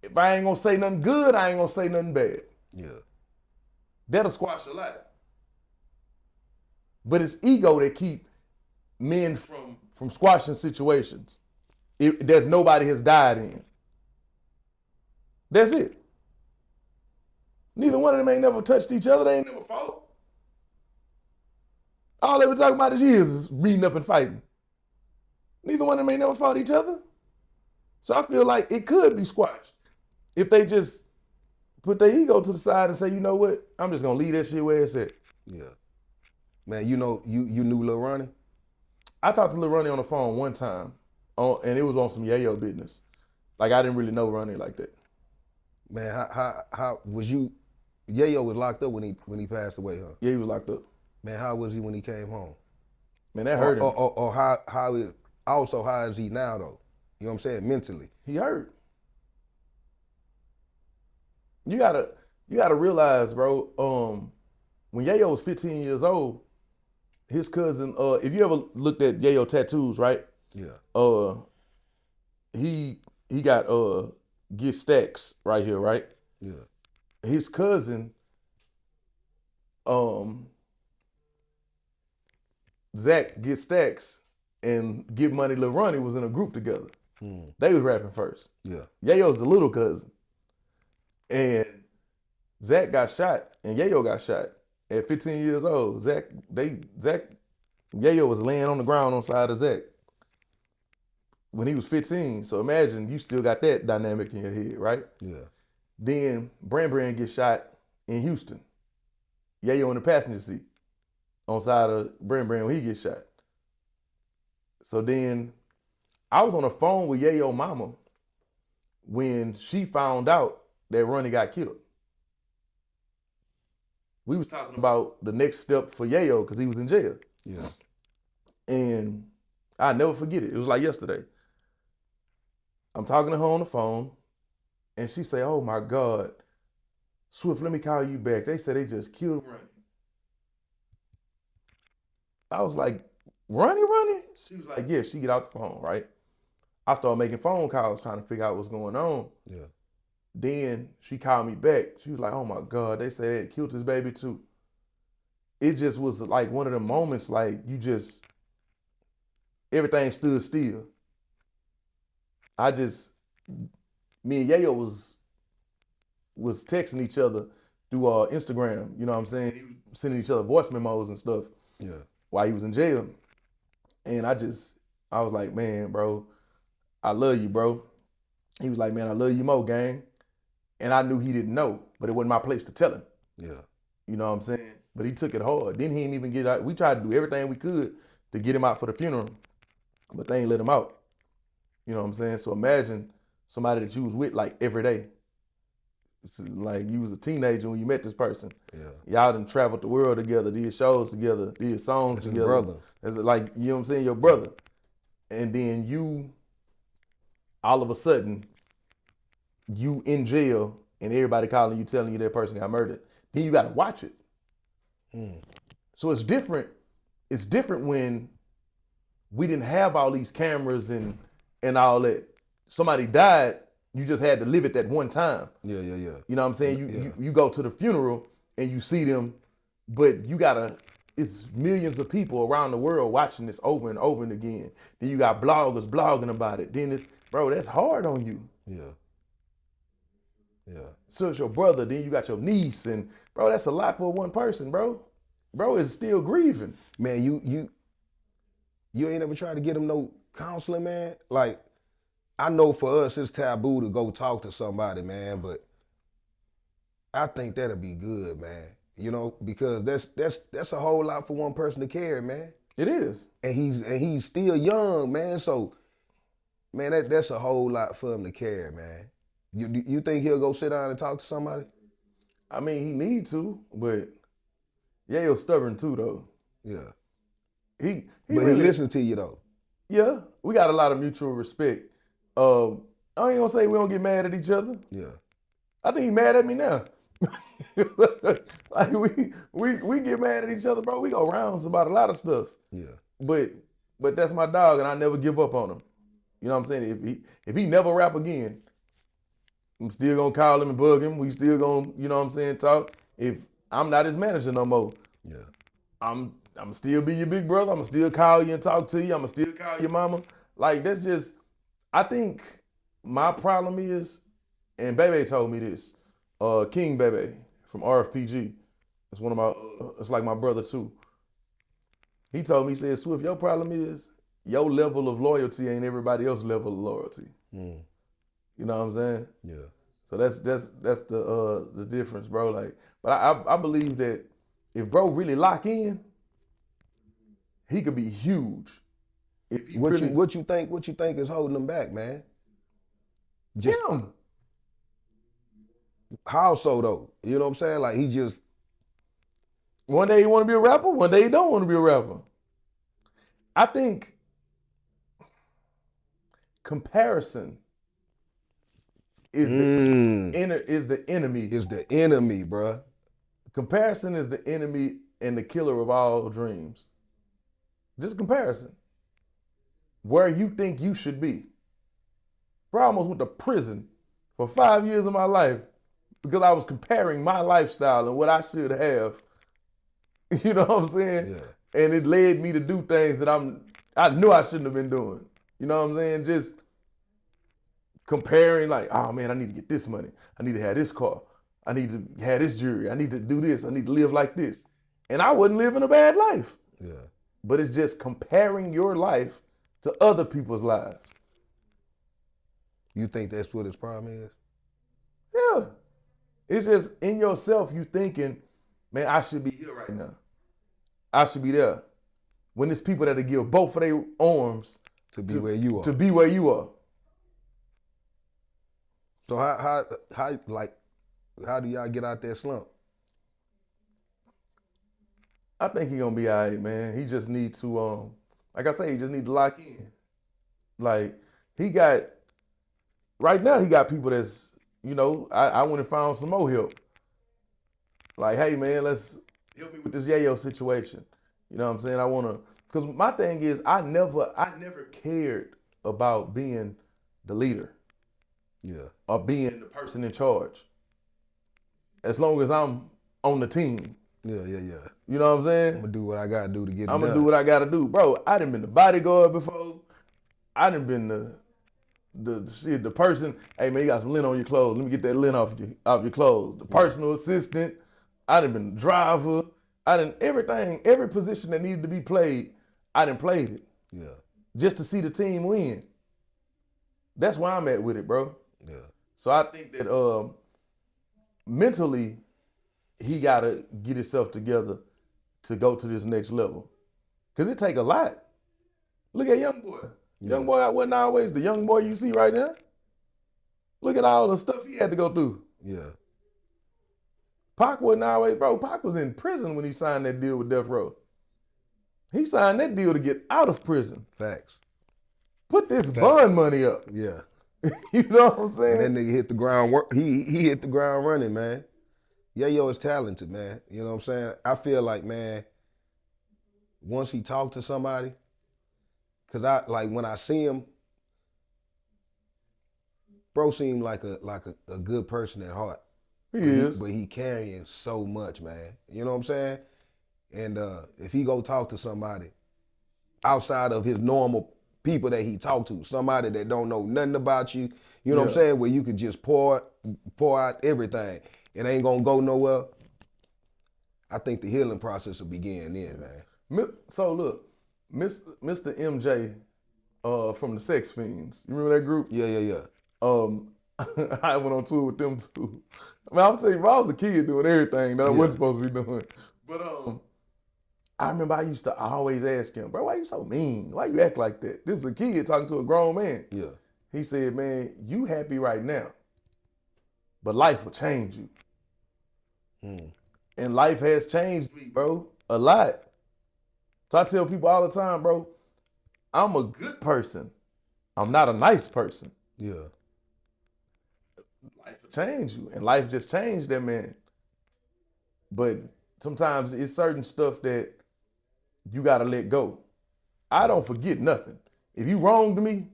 if I ain't gonna say nothing good, I ain't gonna say nothing bad. Yeah. That'll squash a lot. But it's ego that keep men from squashing situations that nobody has died in. That's it. Neither one of them ain't never touched each other. They ain't never fought. All they were talking about is years is beating up and fighting. Neither one of them ain't never fought each other. So I feel like it could be squashed if they just put their ego to the side and say, you know what, I'm just gonna leave that shit where it's at. Yeah. Man, you know, you knew Lil Ronnie? I talked to Lil Ronnie on the phone one time, and it was on some Yayo business. Like, I didn't really know Ronnie like that. Man, how was you? Yayo was locked up when he passed away, huh? Yeah, he was locked up. Man, how was he when he came home? Man, that hurt him. Or how is he now though? You know what I'm saying? Mentally. He hurt. You gotta realize, bro, when Yayo was 15 years old, his cousin, if you ever looked at Yayo tattoos, right? Yeah. He got Get Stacks right here, right? Yeah. His cousin, Zach Get Stacks and Get Money Lil Ronnie was in a group together. They was rapping first. Yeah. Yayo's the little cousin. And Zach got shot and Yayo got shot at 15 years old. Yayo was laying on the ground on the side of Zach when he was 15. So imagine you still got that dynamic in your head, right? Yeah. Then Brand gets shot in Houston. Yayo in the passenger seat on side of Brand when he gets shot. So then I was on the phone with Yayo mama when she found out that Ronnie got killed. We was talking about the next step for Yayo because he was in jail. Yeah. And I never forget it. It was like yesterday. I'm talking to her on the phone and she say, oh my God, Swift, let me call you back. They said they just killed Ronnie. I was like, Ronnie? She was like, yeah, she get out the phone, right? I started making phone calls trying to figure out what's going on. Yeah. Then she called me back. She was like, oh my God, they said they had killed his baby too. It just was like one of the moments like you just everything stood still. Me and Yayo was texting each other through Instagram. You know what I'm saying? He was sending each other voice memos and stuff. Yeah. While he was in jail, and I was like, man, bro, I love you, bro. He was like, man, I love you more, gang. And I knew he didn't know, but it wasn't my place to tell him. Yeah. You know what I'm saying? But he took it hard. Then he didn't even get out. We tried to do everything we could to get him out for the funeral, but they ain't let him out. You know what I'm saying? So imagine somebody that you was with like every day. It's like you was a teenager when you met this person. Yeah. Y'all done traveled the world together, did shows together, did songs That's together. his brother. It's like, you know what I'm saying, your brother. And then you, all of a sudden, you in jail and everybody calling you, telling you that person got murdered. Then you got to watch it. So it's different. It's different when we didn't have all these cameras and all that. Somebody died, you just had to live it that one time. Yeah. You know what I'm saying? You go to the funeral and you see them, but it's millions of people around the world watching this over and over and again. Then you got bloggers blogging about it. Then that's hard on you. Yeah. So it's your brother, then you got your niece, and bro, that's a lot for one person, bro. Bro is still grieving. Man, you ain't ever tried to get him no counseling, man? Like, I know for us it's taboo to go talk to somebody, man, but I think that'll be good, man. You know, because that's a whole lot for one person to carry, man. It is. And he's still young, man. So, man, that's a whole lot for him to carry, man. You think he'll go sit down and talk to somebody? I mean, he need to, but Yayo's stubborn too, though. Yeah. But he listens to you though. Yeah, we got a lot of mutual respect. I ain't gonna say we don't get mad at each other. Yeah. I think he mad at me now. Like we get mad at each other, bro. We go rounds about a lot of stuff. Yeah. But that's my dog, and I never give up on him. You know what I'm saying? If he never rap again, I'm still gonna call him and bug him. We still gonna, you know what I'm saying, talk. If I'm not his manager no more, yeah, I'm still be your big brother. I'm gonna still call you and talk to you. I'm gonna still call your mama. Like, that's just, I think my problem is, and Bebe told me this, King Bebe from RFPG. It's one of my, it's like my brother too. He told me, he said, Swift, your problem is your level of loyalty ain't everybody else's level of loyalty. You know what I'm saying? Yeah. So that's the difference, bro. Like, but I believe that if bro really lock in, he could be huge. If he What you think is holding him back, man? Just him. How so though? You know what I'm saying? Like, he just, one day he want to be a rapper, one day he don't want to be a rapper. I think comparison is the enemy. Is the enemy, bruh. Comparison is the enemy and the killer of all dreams. Just comparison. Where you think you should be. Bro, I almost went to prison for 5 years of my life because I was comparing my lifestyle and what I should have. You know what I'm saying? Yeah. And it led me to do things that I knew I shouldn't have been doing. You know what I'm saying? Just comparing, like, oh man, I need to get this money. I need to have this car. I need to have this jewelry. I need to do this. I need to live like this. And I wasn't living a bad life. Yeah. But it's just comparing your life to other people's lives. You think that's what his problem is? Yeah. It's just in yourself, you thinking, man, I should be here right now. I should be there. When there's people that'll give both of their arms to be where you are. To be where you are. So how do y'all get out that slump? I think he gonna be all right, man. He just need to, like I say, he just need to lock in. Like, right now he got people that's, you know, I went and found some more help. Like, hey man, let's help me with this Yayo situation. You know what I'm saying? Because my thing is, I never cared about being the leader. Yeah. Or being the person in charge. As long as I'm on the team. Yeah. You know what I'm saying? I'm gonna do what I gotta do to get it I'm done. gonna do what I gotta do. Bro, I done been the bodyguard before. I done been the person, hey man, you got some lint on your clothes. Let me get that lint off your clothes. The personal assistant. I done been the driver. I done everything, every position that needed to be played, I done played it. Yeah. Just to see the team win. That's where I'm at with it, bro. Yeah. So I think that mentally, he gotta get himself together to go to this next level. Cause it take a lot. Look at Young Boy. Young Boy wasn't always the young boy you see right now. Look at all the stuff he had to go through. Yeah. Pac wasn't always, bro. Pac was in prison when he signed that deal with Death Row. He signed that deal to get out of prison. Facts. Put this bond money up. Yeah. You know what I'm saying? And that nigga hit the ground work. He hit the ground running, man. Yayo is talented, man. You know what I'm saying? I feel like, man, once he talked to somebody, cause when I see him, bro seemed like a good person at heart. He is. But he carrying so much, man. You know what I'm saying? And if he go talk to somebody outside of his normal people that he talk to, somebody that don't know nothing about you, you know what I'm saying, where you can just pour out everything. It ain't gonna go nowhere. I think the healing process will begin then, man. So look, Mr. MJ from the Sex Fiends. You remember that group? Yeah. I went on tour with them too. I mean, I'm saying, bro, I was a kid doing everything that I wasn't supposed to be doing. But I remember I used to always ask him, bro, why you so mean? Why you act like that? This is a kid talking to a grown man. Yeah. He said, man, you happy right now, but life will change you. And life has changed me, bro, a lot. So I tell people all the time, bro, I'm a good person. I'm not a nice person. Yeah. Life will change you, and life just changed that man. But sometimes it's certain stuff that you gotta let go. I don't forget nothing. If you wronged me,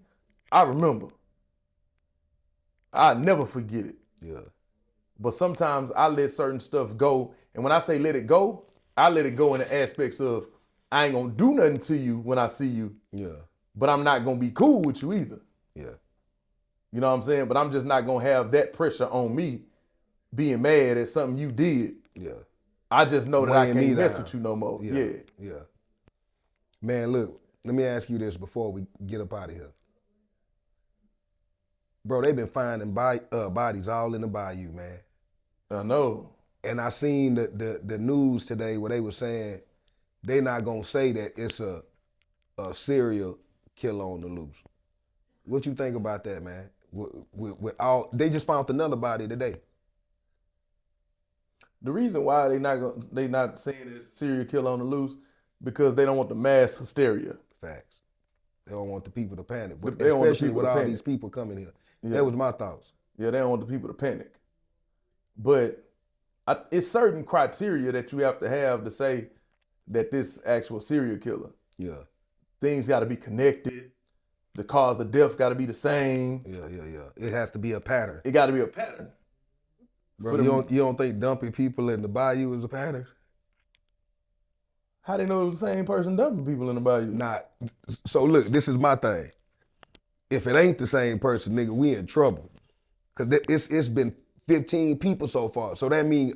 I remember. I never forget it. Yeah. But sometimes I let certain stuff go, and when I say let it go, I let it go in the aspects of I ain't gonna do nothing to you when I see you. Yeah. But I'm not gonna be cool with you either. Yeah. You know what I'm saying? But I'm just not gonna have that pressure on me being mad at something you did. Yeah. I just know that I Weighing me can't mess down. with you no more. Yeah. Man, look, let me ask you this before we get up out of here. Bro, they been finding bodies all in the bayou, man. I know. And I seen the news today where they were saying they not gonna say that it's a serial killer on the loose. What you think about that, man? With all, they just found another body today. The reason why they not saying it's a serial killer on the loose because they don't want the mass hysteria. Facts. They don't want the people to panic, But they don't want the especially people with to all panic. these people coming here. Yeah. That was my thoughts. Yeah, they don't want the people to panic. But it's certain criteria that you have to say that this actual serial killer. Yeah. Things got to be connected. The cause of death got to be the same. Yeah. It has to be a pattern. It got to be a pattern. Bro, you don't think dumping people in the bayou is a pattern? How they know it was the same person dumping people in the bayou? Not. So look, this is my thing. If it ain't the same person, nigga, we in trouble. Cause it's been 15 people so far. So that means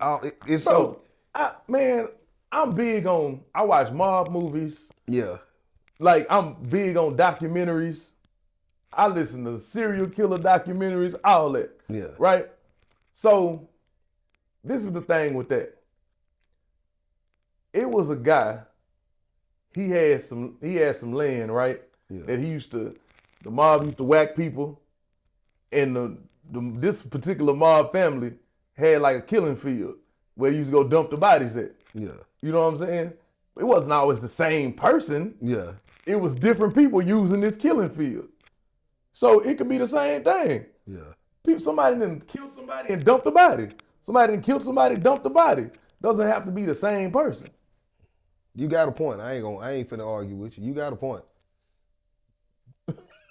it's Bro, I'm big on, I watch mob movies. Yeah. Like, I'm big on documentaries. I listen to serial killer documentaries, all that. Yeah. Right? So, this is the thing with that. It was a guy, he had some land, right? Yeah. That the mob used to whack people, and this particular mob family had like a killing field where they used to go dump the bodies at. Yeah. You know what I'm saying? It wasn't always the same person. Yeah. It was different people using this killing field. So it could be the same thing. Yeah. Somebody didn't kill somebody and dump the body. Somebody didn't kill somebody, dump the body. Doesn't have to be the same person. You got a point. I ain't finna argue with you. You got a point.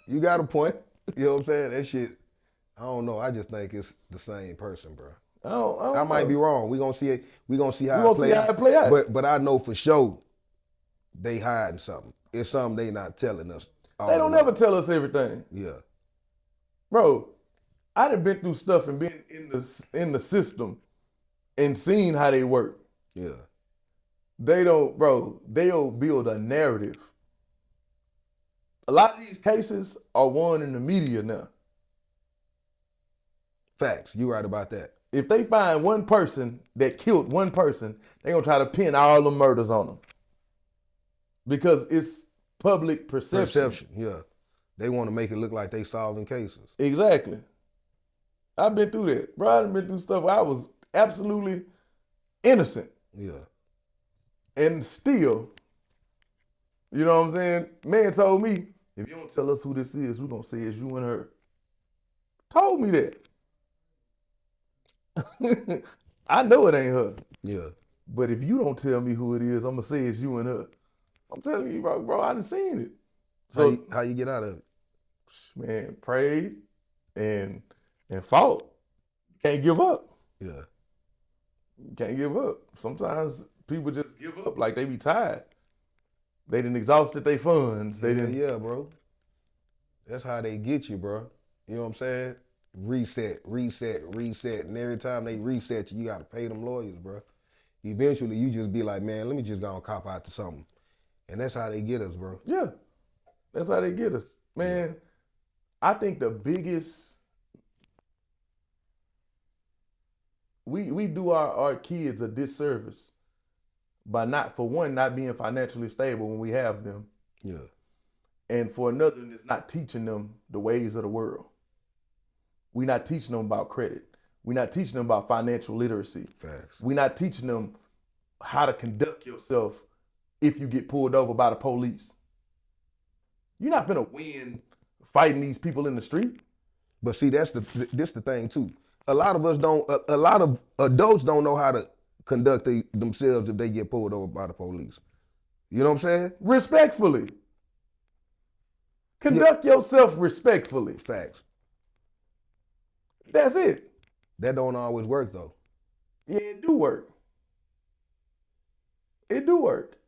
You got a point. You know what I'm saying? That shit, I don't know. I just think it's the same person, bro. I might be wrong. We gonna see it. We gonna see how We gonna it play out. But I know for sure they hiding something. It's something they not telling us. They don't never tell us everything. Yeah, bro. I done been through stuff and been in the system and seen how they work. Yeah. They'll build a narrative. A lot of these cases are won in the media now. Facts. You right about that. If they find one person that killed one person, they're going to try to pin all the murders on them. Because it's public perception. Yeah. They want to make it look like they solving cases. Exactly. I've been through that. Bro, I've been through stuff where I was absolutely innocent. Yeah. And still, you know what I'm saying? Man told me, if you don't tell us who this is, we're going to say it's you and her. Told me that. I know it ain't her. Yeah. But if you don't tell me who it is, I'm going to say it's you and her. I'm telling you, bro, I done seen it. So how you get out of it? Man, prayed and fought. Can't give up. Yeah. Can't give up. Sometimes people just give up like they be tired. They done exhausted their funds. Yeah, bro. That's how they get you, bro. You know what I'm saying? Reset. And every time they reset you, you got to pay them lawyers, bro. Eventually, you just be like, man, let me just go and cop out to something. And that's how they get us, bro. Yeah. That's how they get us. Man, I think the biggest, we do our kids a disservice by not being financially stable when we have them. Yeah. And for another, it's not teaching them the ways of the world. We're not teaching them about credit. We're not teaching them about financial literacy. Facts. We're not teaching them how to conduct yourself if you get pulled over by the police. You're not gonna win fighting these people in the street. But see, this the thing too. A lot of adults don't know how to conduct themselves if they get pulled over by the police. You know what I'm saying? Respectfully. Conduct yourself respectfully. Facts. That's it. That don't always work though. Yeah, it do work. It do work.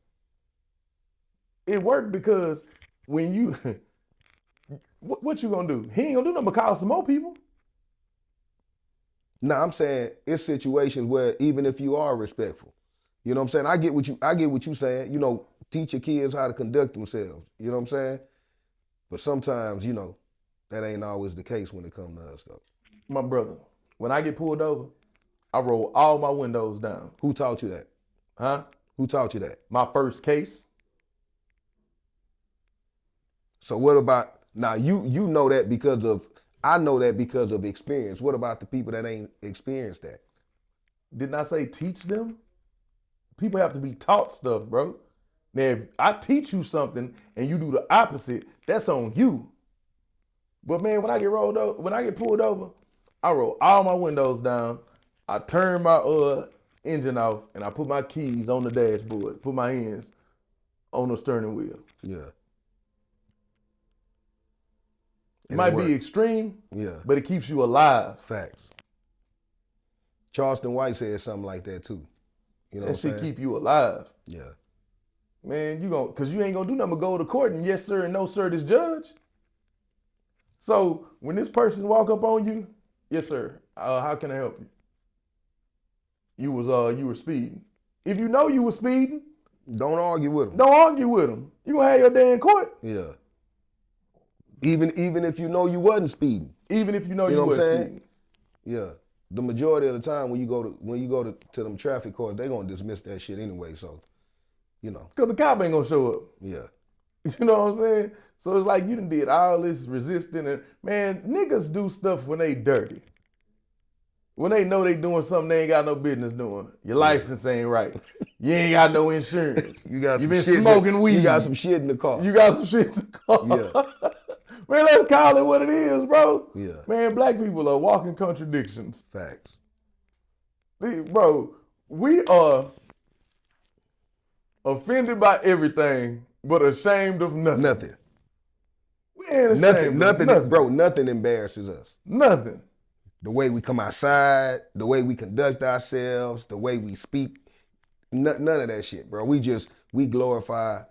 It worked because when you, what you gonna do? He ain't gonna do nothing but call some more people. Nah, I'm saying it's situations where even if you are respectful, you know what I'm saying? I get what you saying. You know, teach your kids how to conduct themselves. You know what I'm saying? But sometimes, you know, that ain't always the case when it comes to us though. My brother, when I get pulled over, I roll all my windows down. Who taught you that? Huh? Who taught you that? My first case. So what about, now you know that because of, I know that because of experience. What about the people that ain't experienced that? Didn't I say teach them? People have to be taught stuff, bro. Now, if I teach you something and you do the opposite, that's on you. But man, when I get pulled over, I roll all my windows down. I turn my engine off and I put my keys on the dashboard, put my hands on the steering wheel. Yeah. It might be extreme, yeah, but it keeps you alive. Facts. Charleston White said something like that too. You know that shit keep you alive. Yeah. Man, cause you ain't gonna do nothing but go to court and yes sir and no sir this judge. So when this person walk up on you, yes sir, how can I help you? You were speeding. If you know you were speeding, don't argue with them. Don't argue with them. You gonna have your day in court. Yeah. Even if you know you wasn't speeding. Even if you know you wasn't speeding. Yeah. The majority of the time when you go to them traffic courts, they gonna dismiss that shit anyway. So, you know. Cause the cop ain't gonna show up. Yeah. You know what I'm saying? So it's like you done did all this resisting and man, niggas do stuff when they dirty. When they know they doing something they ain't got no business doing. Your license ain't right. You ain't got no insurance. You been smoking weed. You got some shit in the car. Yeah. Man, let's call it what it is, bro. Yeah. Man, black people are walking contradictions. Facts. Bro, we are offended by everything, but ashamed of nothing. Nothing. We ain't ashamed of nothing. Bro, nothing embarrasses us. Nothing. the way we come outside, the way we conduct ourselves, the way we speak. None of that shit, bro. We glorify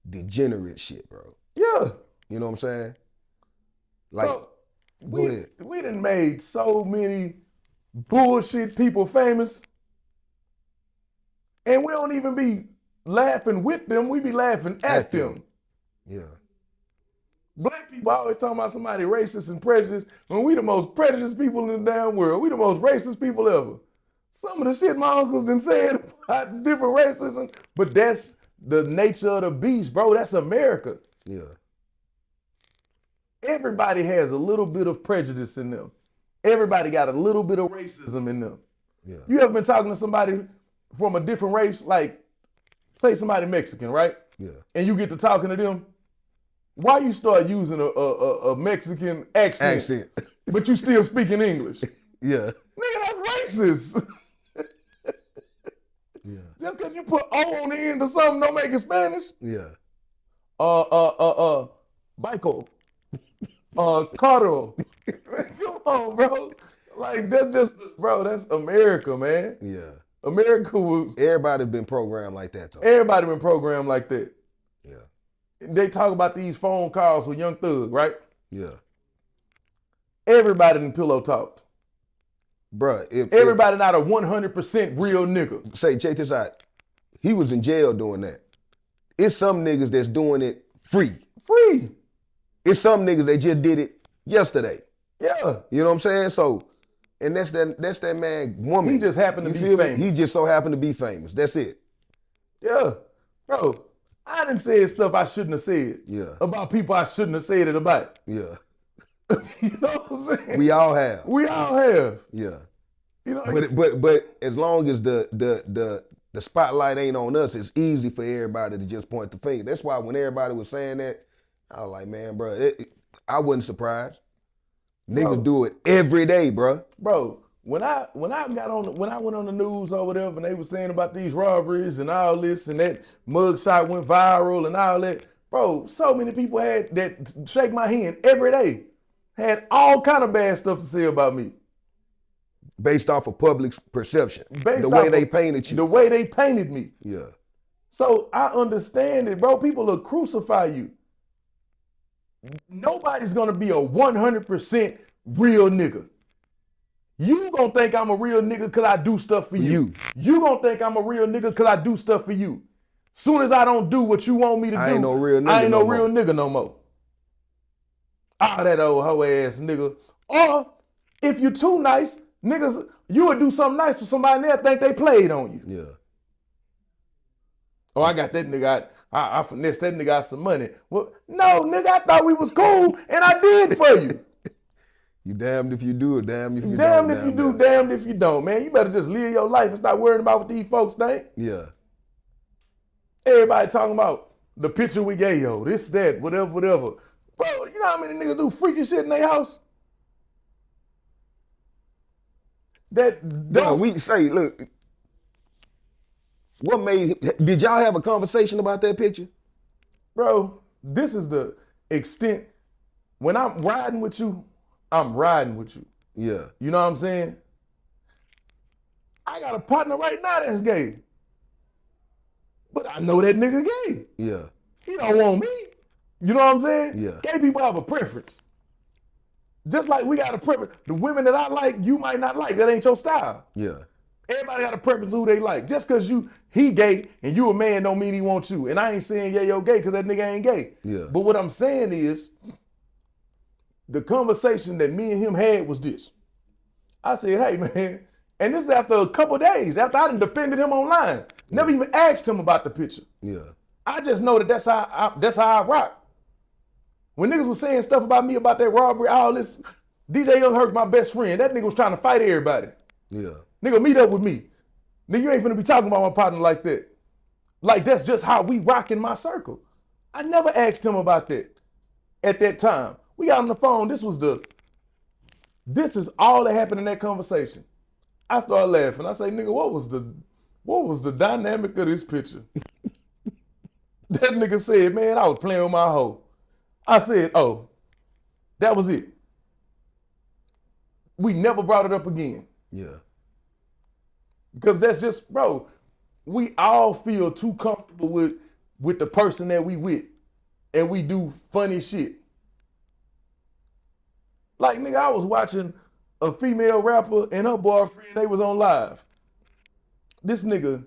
degenerate shit, bro. Yeah. You know what I'm saying? Like, Bro, go ahead. we done made so many bullshit people famous, and we don't even be laughing with them. We be laughing at them. Yeah. Black people always talking about somebody racist and prejudiced when we the most prejudiced people in the damn world. We the most racist people ever. Some of the shit my uncles done said about different racism, but that's the nature of the beast, bro. That's America. Yeah. Everybody has a little bit of prejudice in them. Everybody got a little bit of racism in them. Yeah. You ever been talking to somebody from a different race, like say somebody Mexican, right? Yeah. And you get to talking to them, why you start using a Mexican accent, but you still speaking English? Yeah. Nigga, that's racist. Yeah. Just because you put O on the end of something don't make it Spanish. Yeah. Bico. Cardo. Come on, bro. Like, that's just, bro, that's America, man. Yeah. America was, Everybody been programmed like that, though. everybody been programmed like that. Yeah. They talk about these phone calls with Young Thug, right? Yeah. Everybody in pillow talked. Bruh, Everybody not a 100% real nigga. Say, check this out. He was in jail doing that. It's some niggas that's doing it free. Free. It's some niggas that just did it yesterday. Yeah. You know what I'm saying? So, and that's that man woman. He just happened to You be feel me? famous. He just so happened to be famous. That's it. Yeah. Bro, I done said stuff I shouldn't have said. Yeah. About people I shouldn't have said it about. Yeah. You know what I'm saying? We all have. We all have. Yeah. You know, But as long as the spotlight ain't on us, it's easy for everybody to just point the finger. That's why when everybody was saying that, I was like, man, bro, I wasn't surprised. Niggas do it every day, bro. Bro, when I went on the news or whatever, and they were saying about these robberies and all this, and that mugshot went viral and all that, bro, so many people had that shake my hand every day, had all kind of bad stuff to say about me. Based off of public perception. Based the way off they of painted you. The way they painted me. Yeah. So I understand it, bro. People will crucify you. Nobody's gonna be a 100% real nigga. You gonna think I'm a real nigga because I do stuff for you. You gonna think I'm a real nigga because I do stuff for you. Soon as I don't do what you want me to do, I ain't no real nigga I ain't no no real more. nigga no more. Ah, that old hoe ass nigga. Or if you too nice, niggas, you would do something nice for somebody and they'll think they played on you. Yeah. Oh, I got that nigga. I finessed that nigga out some money. Well, no, nigga, I thought we was cool and I did for you. You damned if you do or damned if you don't. Damned if you do, damned if you don't, man. You better just live your life and stop worrying about what these folks think. Yeah. Everybody talking about the picture with Yayo, this, that, whatever. Bro, you know how many niggas do freaky shit in their house? No, we say, look, did y'all have a conversation about that picture? Bro, this is the extent. When I'm riding with you, I'm riding with you. Yeah. You know what I'm saying? I got a partner right now that's gay. But I know that nigga gay. Yeah. He don't want me. You know what I'm saying? Yeah. Gay people have a preference. Just like we got a preference. The women that I like, you might not like. That ain't your style. Yeah. Everybody got a preference of who they like. Just because he gay and you a man don't mean he wants you. And I ain't saying Yayo gay because that nigga ain't gay. Yeah. But what I'm saying is, the conversation that me and him had was this. I said, hey man, and this is after a couple days, after I done defended him online. Never even asked him about the picture. Yeah. I just know that that's how I rock. When niggas was saying stuff about me, about that robbery, all this, DJ Young Hurt, my best friend, that nigga was trying to fight everybody. Yeah. Nigga, meet up with me. Nigga, you ain't finna be talking about my partner like that. Like, that's just how we rock in my circle. I never asked him about that at that time. We got on the phone. This is all that happened in that conversation. I started laughing. I say, nigga, what was the dynamic of this picture? That nigga said, man, I was playing with my hoe. I said, oh, that was it. we never brought it up again. Yeah. Because that's just, bro, we all feel too comfortable with the person that we with. And we do funny shit. Like, nigga, I was watching a female rapper and her boyfriend, they was on live. This nigga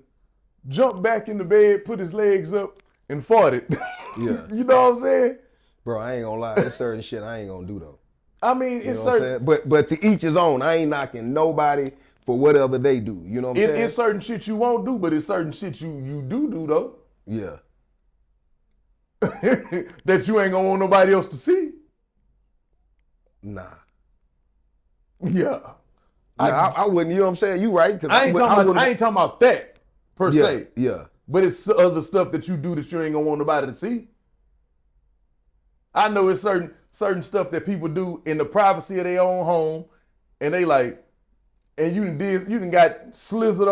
jumped back in the bed, put his legs up, and farted. Yeah. You know what I'm saying? Bro, I ain't gonna lie. There's certain shit I ain't gonna do though. I mean, You it's know what I'm certain. saying? But to each his own. I ain't knocking nobody for whatever they do. You know what I'm saying? It's certain shit you won't do, but it's certain shit you do though. Yeah. That you ain't gonna want nobody else to see. Nah. Yeah. I wouldn't, you know what I'm saying? You right. I ain't talking about that per se. Yeah. But it's other stuff that you do that you ain't gonna want nobody to see. I know it's certain stuff that people do in the privacy of their own home, and they like, and you done got slizzard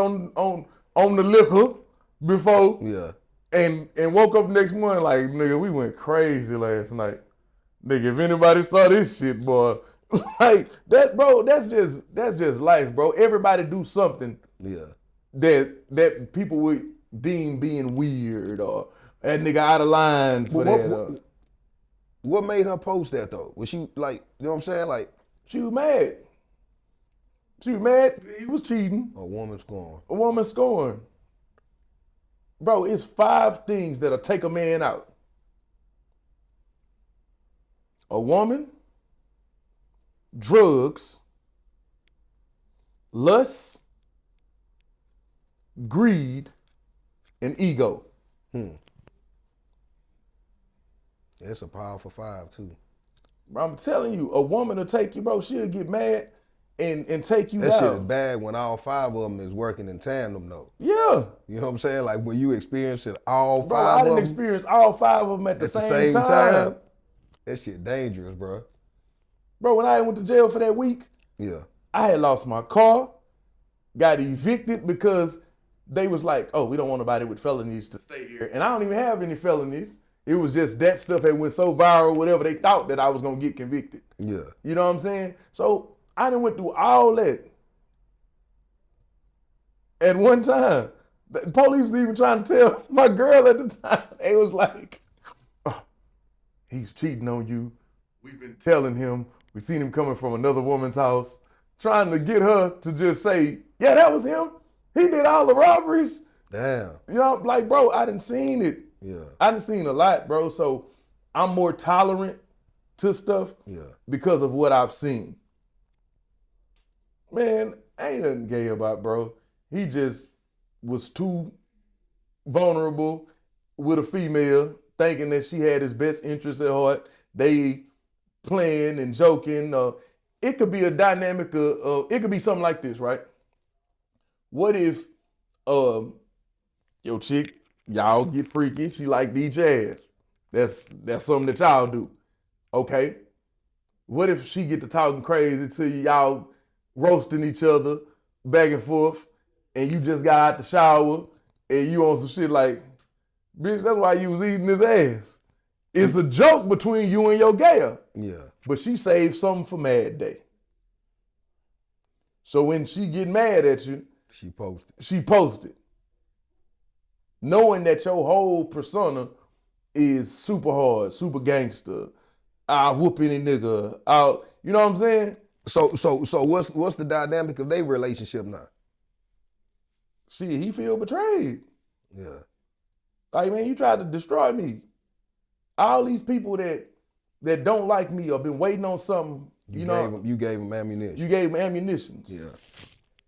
on the liquor before, Yeah. and woke up the next morning like, nigga, we went crazy last night. Nigga, if anybody saw this shit, boy, like that, bro, that's just life, bro. Everybody do something Yeah. that people would deem being weird or that nigga out of line for that. What made her post that though? Was she like, you know what I'm saying? Like, She was mad. She was mad he was cheating. a woman scorn. A woman scorned. Bro, it's 5 things that'll take a man out. A woman, drugs, lust, greed, and ego. It's a powerful 5 too. Bro, I'm telling you, a woman will take you, bro. She'll get mad and take you That out. shit is bad when all 5 of them is working in tandem though. Yeah. You know what I'm saying? Like when you experience it all 5 Bro, I of didn't them experience all 5 of them at the at the same same time. time. That shit dangerous, bro. Bro, when I went to jail for that week, Yeah. I had lost my car, got evicted because they was like, oh, we don't want nobody with felonies to stay here. And I don't even have any felonies. It was just that stuff had went so viral, whatever, they thought that I was going to get convicted. Yeah. You know what I'm saying? So I done went through all that. At one time, the police was even trying to tell my girl at the time, they was like, oh, he's cheating on you. We've been telling him. We seen him coming from another woman's house, trying to get her to just say, yeah, that was him. He did all the robberies. Damn. You know, like, bro, I done seen it. Yeah. I done seen a lot, bro. So I'm more tolerant to stuff because of what I've seen. Man, ain't nothing gay about bro. He just was too vulnerable with a female, thinking that she had his best interest at heart. They playing and joking. It could be a dynamic of, it could be something like this, right? What if your chick, y'all get freaky, she like DJ ass. That's something that y'all do. Okay. What if she get to talking crazy to you, y'all roasting each other back and forth, and you just got out the shower and you on some shit like, bitch, that's why you was eating his ass. It's a joke between you and your gayer. Yeah. But she saved something for Mad Day. So when she get mad at you, She posted. Knowing that your whole persona is super hard, super gangster, I'll whoop any nigga, you know what I'm saying? So what's the dynamic of their relationship now? See, he feel betrayed. Yeah. Like, man, you tried to destroy me. All these people that don't like me or been waiting on something, you gave them ammunition. You gave them ammunition. Yeah.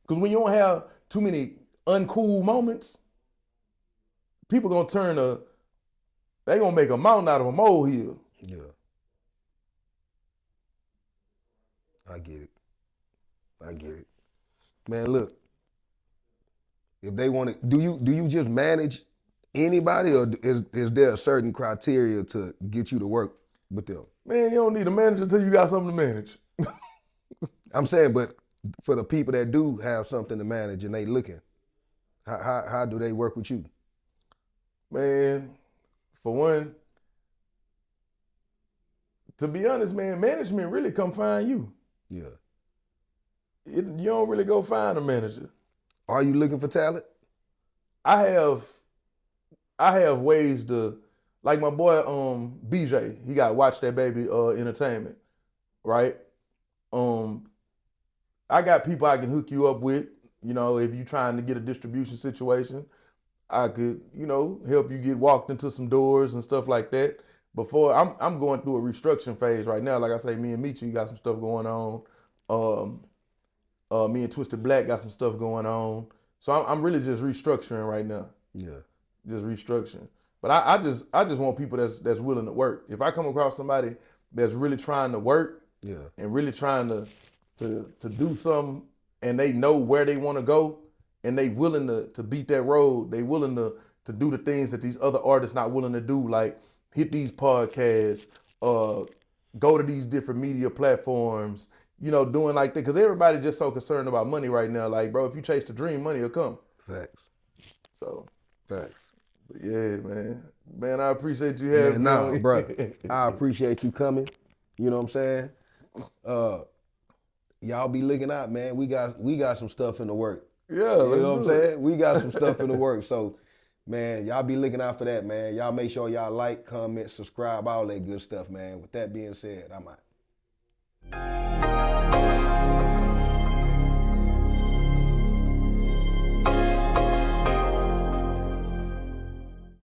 Because when you don't have too many uncool moments, people gonna they gonna make a mountain out of a molehill. Yeah. I get it. Man, look. If they want to, do you just manage anybody, or is there a certain criteria to get you to work with them? Man, you don't need a manager until you got something to manage. I'm saying, but for the people that do have something to manage and they looking, how do they work with you? Man, for one, to be honest, man, management really come find you. Yeah. You don't really go find a manager. Are you looking for talent? I have ways to, like my boy BJ, he got Watch That Baby Entertainment, right? I got people I can hook you up with, if you're trying to get a distribution situation. I could, help you get walked into some doors and stuff like that. Before I'm going through a restructuring phase right now. Like I say, me and Michi got some stuff going on. Me and Twisted Black got some stuff going on. So I'm really just restructuring right now. Yeah. Just restructuring. But I just want people that's willing to work. If I come across somebody that's really trying to work, Yeah. and really trying to do something, and they know where they want to go, and they willing to beat that road, they willing to do the things that these other artists not willing to do, like hit these podcasts, go to these different media platforms, doing like that. Because everybody just so concerned about money right now. Like, bro, if you chase the dream, money will come. Facts. So, Facts. but yeah, man. Man, I appreciate you having me on. Bro. I appreciate you coming. You know what I'm saying? Y'all be looking out, man. We got some stuff in the work. Yeah, you know what I'm saying? We got some stuff in the work. So, man, y'all be looking out for that, man. Y'all make sure y'all like, comment, subscribe, all that good stuff, man. With that being said, I'm out.